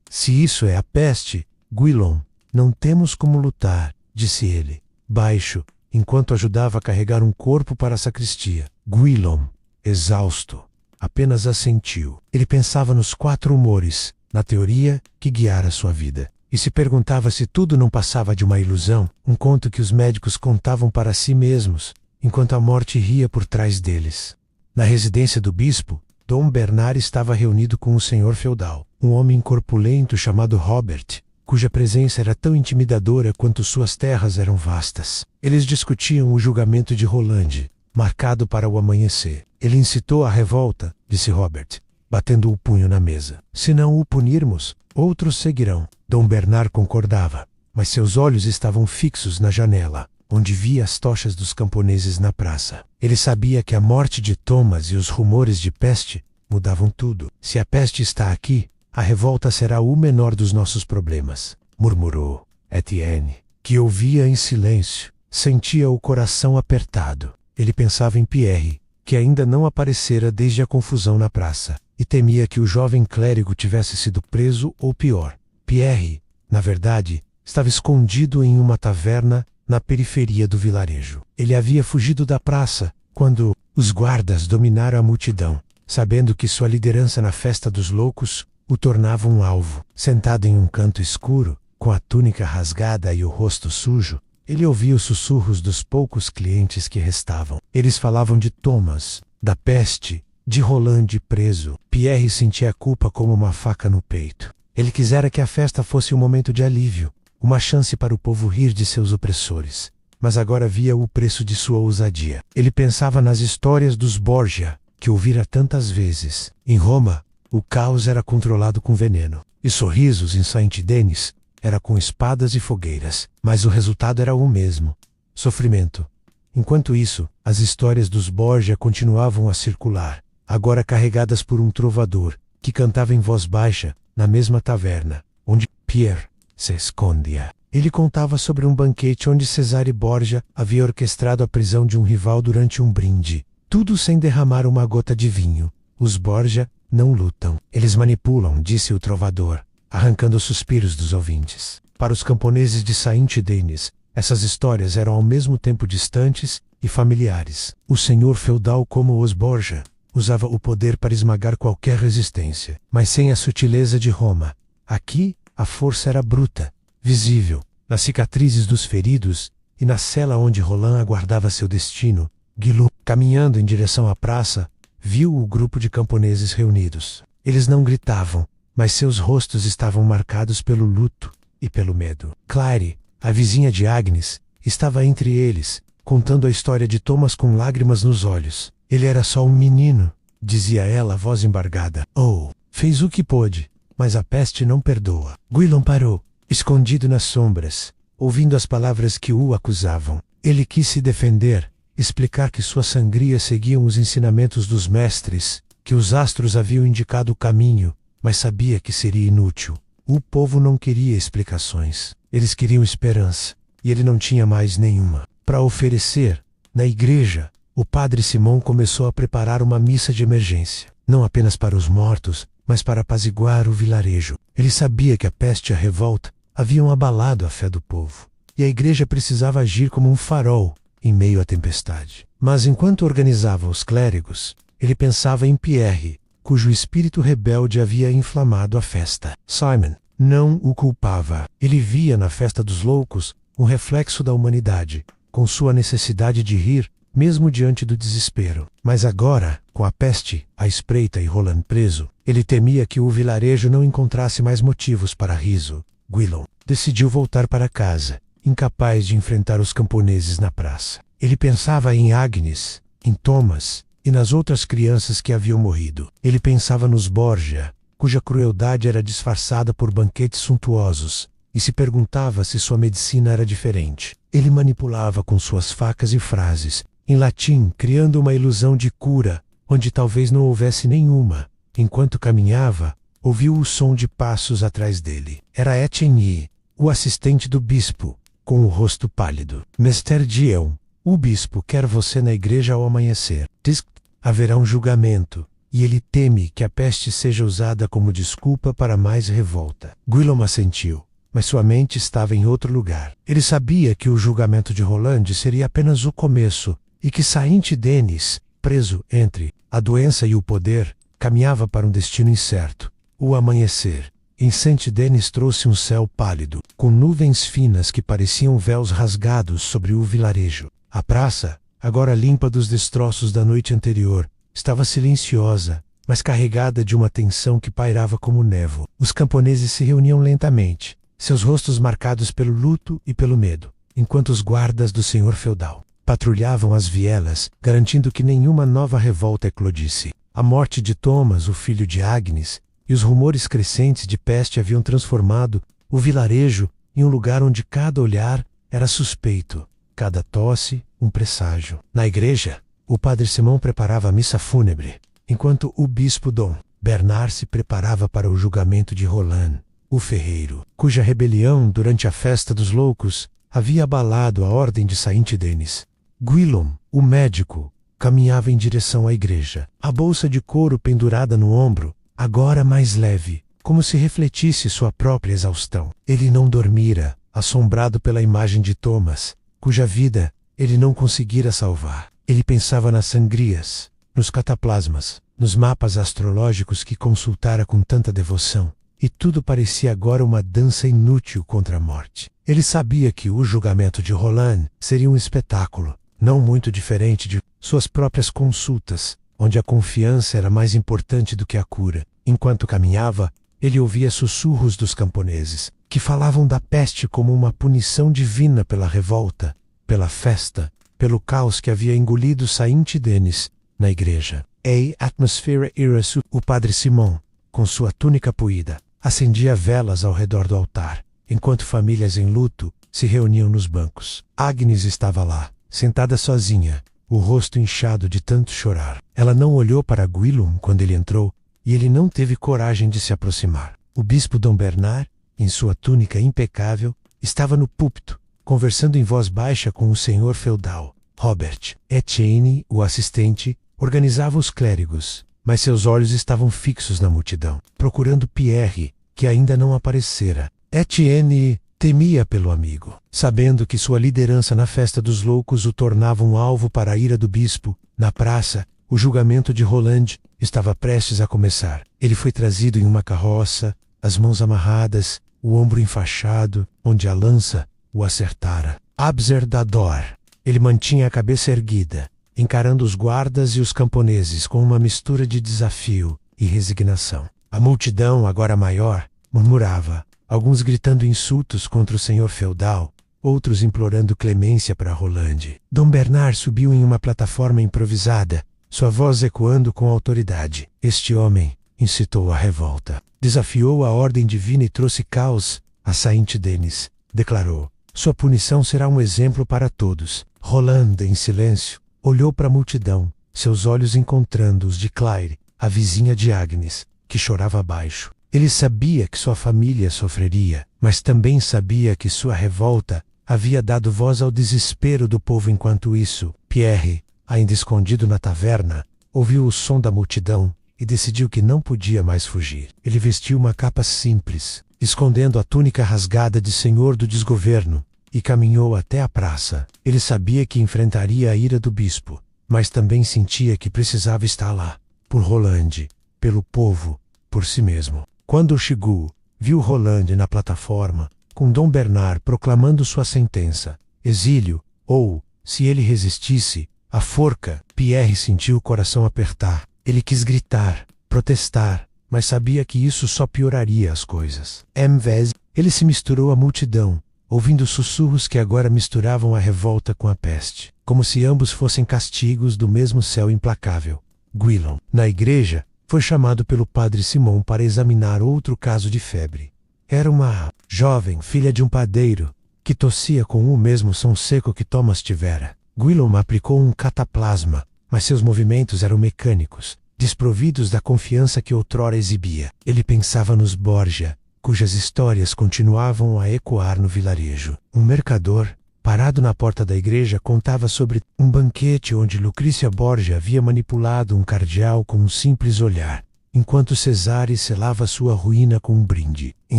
Se isso é a peste, Guillaume, não temos como lutar, disse ele, baixo, enquanto ajudava a carregar um corpo para a sacristia. Guillaume, exausto, apenas assentiu. Ele pensava nos 4 humores, na teoria que guiara sua vida, e se perguntava se tudo não passava de uma ilusão, um conto que os médicos contavam para si mesmos, enquanto a morte ria por trás deles. Na residência do bispo, Dom Bernard estava reunido com o senhor feudal, um homem corpulento chamado Robert, cuja presença era tão intimidadora quanto suas terras eram vastas. Eles discutiam o julgamento de Rolande, marcado para o amanhecer. Ele incitou a revolta, disse Robert, batendo o punho na mesa. Se não o punirmos, outros seguirão. Dom Bernard concordava, mas seus olhos estavam fixos na janela, onde via as tochas dos camponeses na praça. Ele sabia que a morte de Thomas e os rumores de peste mudavam tudo. Se a peste está aqui, a revolta será o menor dos nossos problemas, murmurou Etienne, que ouvia em silêncio. Sentia o coração apertado. Ele pensava em Pierre, que ainda não aparecera desde a confusão na praça, e temia que o jovem clérigo tivesse sido preso ou pior. Pierre, na verdade, estava escondido em uma taverna na periferia do vilarejo. Ele havia fugido da praça quando os guardas dominaram a multidão, sabendo que sua liderança na festa dos loucos o tornava um alvo. Sentado em um canto escuro, com a túnica rasgada e o rosto sujo, ele ouvia os sussurros dos poucos clientes que restavam. Eles falavam de Thomas, da peste, de Rolande preso. Pierre sentia a culpa como uma faca no peito. Ele quisera que a festa fosse um momento de alívio, uma chance para o povo rir de seus opressores. Mas agora via o preço de sua ousadia. Ele pensava nas histórias dos Borgia, que ouvira tantas vezes. Em Roma, o caos era controlado com veneno, e sorrisos em Saint-Denis era com espadas e fogueiras, mas o resultado era o mesmo: sofrimento. Enquanto isso, as histórias dos Borgia continuavam a circular, agora carregadas por um trovador, que cantava em voz baixa, na mesma taverna, onde Pierre se escondia. Ele contava sobre um banquete onde Cesare Borgia havia orquestrado a prisão de um rival durante um brinde, tudo sem derramar uma gota de vinho. Os Borgia não lutam, eles manipulam, disse o trovador, arrancando os suspiros dos ouvintes. Para os camponeses de Saint-Denis, essas histórias eram ao mesmo tempo distantes e familiares. O senhor feudal, como os Borgia, usava o poder para esmagar qualquer resistência, mas sem a sutileza de Roma. Aqui, a força era bruta, visível, nas cicatrizes dos feridos e na cela onde Roland aguardava seu destino. Guilou, caminhando em direção à praça, viu o grupo de camponeses reunidos. Eles não gritavam, mas seus rostos estavam marcados pelo luto e pelo medo. Claire, a vizinha de Agnes, estava entre eles, contando a história de Thomas com lágrimas nos olhos. Ele era só um menino, dizia ela, voz embargada. Oh, fez o que pôde, mas a peste não perdoa. Guillaume parou, escondido nas sombras, ouvindo as palavras que o acusavam. Ele quis se defender, explicar que sua sangria seguiam os ensinamentos dos mestres, que os astros haviam indicado o caminho, mas sabia que seria inútil. O povo não queria explicações. Eles queriam esperança, e ele não tinha mais nenhuma para oferecer. Na igreja, o padre Simon começou a preparar uma missa de emergência, não apenas para os mortos, mas para apaziguar o vilarejo. Ele sabia que a peste e a revolta haviam abalado a fé do povo, e a igreja precisava agir como um farol em meio à tempestade. Mas enquanto organizava os clérigos, ele pensava em Pierre, cujo espírito rebelde havia inflamado a festa. Simon não o culpava. Ele via na festa dos loucos um reflexo da humanidade, com sua necessidade de rir, mesmo diante do desespero. Mas agora, com a peste à espreita e Roland preso, ele temia que o vilarejo não encontrasse mais motivos para riso. Guillaume decidiu voltar para casa, incapaz de enfrentar os camponeses na praça. Ele pensava em Agnes, em Thomas e nas outras crianças que haviam morrido. Ele pensava nos Borgia, cuja crueldade era disfarçada por banquetes suntuosos, e se perguntava se sua medicina era diferente. Ele manipulava com suas facas e frases, em latim, criando uma ilusão de cura, onde talvez não houvesse nenhuma. Enquanto caminhava, ouviu o som de passos atrás dele. Era Etienne, o assistente do bispo, com o rosto pálido. Mester Dion, o bispo quer você na igreja ao amanhecer. Diz que haverá um julgamento, e ele teme que a peste seja usada como desculpa para mais revolta. Guillaume assentiu, mas sua mente estava em outro lugar. Ele sabia que o julgamento de Rolande seria apenas o começo, e que Saint-Denis, preso entre a doença e o poder, caminhava para um destino incerto, o amanhecer. em Saint-Denis trouxe um céu pálido, com nuvens finas que pareciam véus rasgados sobre o vilarejo. A praça, agora limpa dos destroços da noite anterior, estava silenciosa, mas carregada de uma tensão que pairava como névoa. Os camponeses se reuniam lentamente, seus rostos marcados pelo luto e pelo medo, enquanto os guardas do senhor feudal patrulhavam as vielas, garantindo que nenhuma nova revolta eclodisse. A morte de Thomas, o filho de Agnes, e os rumores crescentes de peste haviam transformado o vilarejo em um lugar onde cada olhar era suspeito, cada tosse um presságio. Na igreja, o padre Simão preparava a missa fúnebre, enquanto o bispo Dom Bernard se preparava para o julgamento de Roland, o ferreiro, cuja rebelião durante a festa dos loucos havia abalado a ordem de Saint-Denis. Guillaume, o médico, caminhava em direção à igreja, a bolsa de couro pendurada no ombro, agora mais leve, como se refletisse sua própria exaustão. Ele não dormira, assombrado pela imagem de Thomas, cuja vida ele não conseguira salvar. Ele pensava nas sangrias, nos cataplasmas, nos mapas astrológicos que consultara com tanta devoção, e tudo parecia agora uma dança inútil contra a morte. Ele sabia que o julgamento de Roland seria um espetáculo, não muito diferente de suas próprias consultas, onde a confiança era mais importante do que a cura. Enquanto caminhava, ele ouvia sussurros dos camponeses, que falavam da peste como uma punição divina pela revolta, pela festa, pelo caos que havia engolido Saint-Denis na igreja. A atmosfera era o padre Simão, com sua túnica poída, acendia velas ao redor do altar, enquanto famílias em luto se reuniam nos bancos. Agnes estava lá, sentada sozinha, o rosto inchado de tanto chorar. Ela não olhou para Guillaume quando ele entrou, e ele não teve coragem de se aproximar. O bispo Dom Bernard, em sua túnica impecável, estava no púlpito, conversando em voz baixa com o senhor feudal. Robert Etienne, o assistente, organizava os clérigos, mas seus olhos estavam fixos na multidão, procurando Pierre, que ainda não aparecera. Etienne temia pelo amigo, sabendo que sua liderança na festa dos loucos o tornava um alvo para a ira do bispo. Na praça, o julgamento de Roland estava prestes a começar. Ele foi trazido em uma carroça, as mãos amarradas, o ombro enfaixado, onde a lança o acertara. Abzer Dador. Ele mantinha a cabeça erguida, encarando os guardas e os camponeses com uma mistura de desafio e resignação. A multidão, agora maior, murmurava, alguns gritando insultos contra o senhor feudal, outros implorando clemência para Roland. Dom Bernard subiu em uma plataforma improvisada, sua voz ecoando com autoridade. Este homem incitou a revolta, desafiou a ordem divina e trouxe caos a Saint-Denis. Declarou: sua punição será um exemplo para todos. Roland, em silêncio, olhou para a multidão, seus olhos encontrando os de Claire, a vizinha de Agnes, que chorava baixo. Ele sabia que sua família sofreria, mas também sabia que sua revolta havia dado voz ao desespero do povo. Enquanto isso, Pierre, ainda escondido na taverna, ouviu o som da multidão e decidiu que não podia mais fugir. Ele vestiu uma capa simples, escondendo a túnica rasgada de senhor do desgoverno, e caminhou até a praça. Ele sabia que enfrentaria a ira do bispo, mas também sentia que precisava estar lá, por Roland, pelo povo, por si mesmo. Quando chegou, viu Roland na plataforma, com Dom Bernard proclamando sua sentença, exílio, ou, se ele resistisse, a forca. Pierre sentiu o coração apertar. Ele quis gritar, protestar, mas sabia que isso só pioraria as coisas. Em vez, ele se misturou à multidão, ouvindo sussurros que agora misturavam a revolta com a peste, como se ambos fossem castigos do mesmo céu implacável. Guillaume, na igreja, foi chamado pelo padre Simão para examinar outro caso de febre. Era uma jovem filha de um padeiro, que tossia com o mesmo som seco que Thomas tivera. Guillaume aplicou um cataplasma, mas seus movimentos eram mecânicos, desprovidos da confiança que outrora exibia. Ele pensava nos Borgia, cujas histórias continuavam a ecoar no vilarejo. Um mercador, parado na porta da igreja, contava sobre um banquete onde Lucrícia Borgia havia manipulado um cardeal com um simples olhar, enquanto Cesare selava sua ruína com um brinde. Em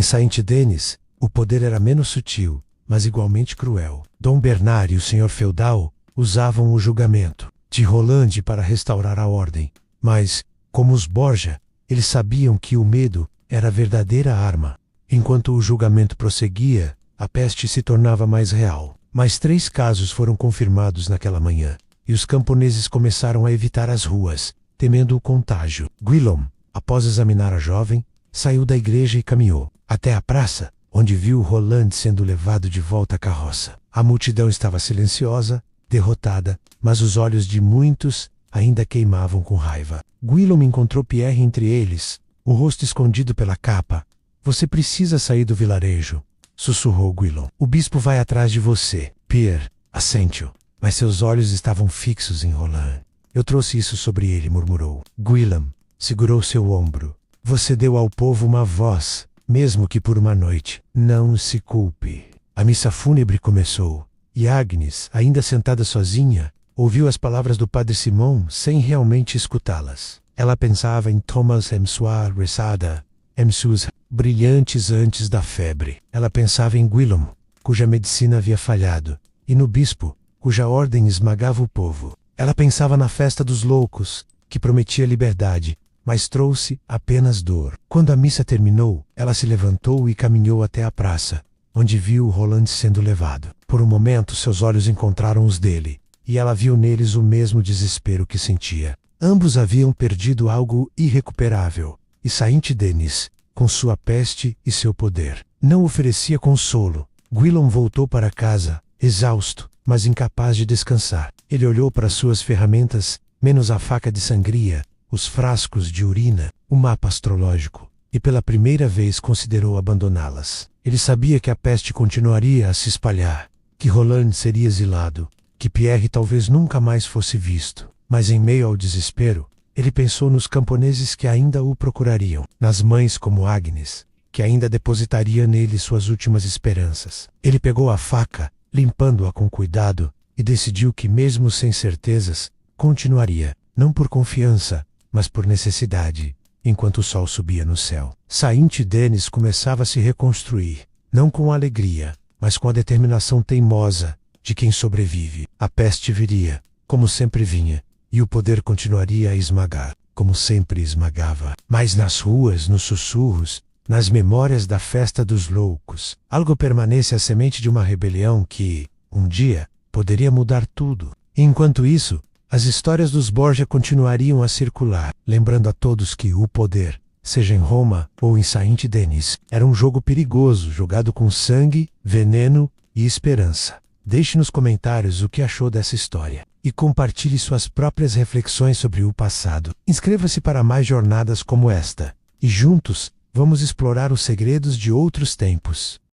Saint-Denis, o poder era menos sutil, mas igualmente cruel. Dom Bernard e o senhor feudal usavam o julgamento de Roland para restaurar a ordem, mas, como os Borgia, eles sabiam que o medo era a verdadeira arma. Enquanto o julgamento prosseguia, a peste se tornava mais real. Mais 3 casos foram confirmados naquela manhã, e os camponeses começaram a evitar as ruas, temendo o contágio. Gwilym, após examinar a jovem, saiu da igreja e caminhou até a praça, onde viu Roland sendo levado de volta à carroça. A multidão estava silenciosa, derrotada, mas os olhos de muitos ainda queimavam com raiva. Gwilym encontrou Pierre entre eles, o rosto escondido pela capa. Você precisa sair do vilarejo, sussurrou Gwilym. O bispo vai atrás de você. Pierre assentiu, mas seus olhos estavam fixos em Roland. Eu trouxe isso sobre ele, murmurou. Gwilym segurou seu ombro. Você deu ao povo uma voz, mesmo que por uma noite. Não se culpe. A missa fúnebre começou, e Agnes, ainda sentada sozinha, ouviu as palavras do padre Simon sem realmente escutá-las. Ela pensava em Thomas Emsoir Resada, Emsus brilhantes antes da febre. Ela pensava em Gwilym, cuja medicina havia falhado, e no bispo, cuja ordem esmagava o povo. Ela pensava na festa dos loucos, que prometia liberdade, mas trouxe apenas dor. Quando a missa terminou, ela se levantou e caminhou até a praça, onde viu Roland sendo levado. Por um momento, seus olhos encontraram os dele, e ela viu neles o mesmo desespero que sentia. Ambos haviam perdido algo irrecuperável, e Saint-Denis, com sua peste e seu poder, não oferecia consolo. Gwilym voltou para casa, exausto, mas incapaz de descansar. Ele olhou para suas ferramentas, menos a faca de sangria, os frascos de urina, o mapa astrológico, e pela primeira vez considerou abandoná-las. Ele sabia que a peste continuaria a se espalhar, que Roland seria exilado, que Pierre talvez nunca mais fosse visto. Mas em meio ao desespero, ele pensou nos camponeses que ainda o procurariam, nas mães como Agnes, que ainda depositaria nele suas últimas esperanças. Ele pegou a faca, limpando-a com cuidado, e decidiu que, mesmo sem certezas, continuaria, não por confiança, mas por necessidade, enquanto o sol subia no céu. Saint-Denis começava a se reconstruir, não com alegria, mas com a determinação teimosa de quem sobrevive. A peste viria, como sempre vinha, e o poder continuaria a esmagar, como sempre esmagava. Mas nas ruas, nos sussurros, nas memórias da festa dos loucos, algo permanece a semente de uma rebelião que, um dia, poderia mudar tudo. E enquanto isso, as histórias dos Borgia continuariam a circular, lembrando a todos que o poder, seja em Roma ou em Saint-Denis, era um jogo perigoso, jogado com sangue, veneno e esperança. Deixe nos comentários o que achou dessa história e compartilhe suas próprias reflexões sobre o passado. Inscreva-se para mais jornadas como esta, e juntos, vamos explorar os segredos de outros tempos.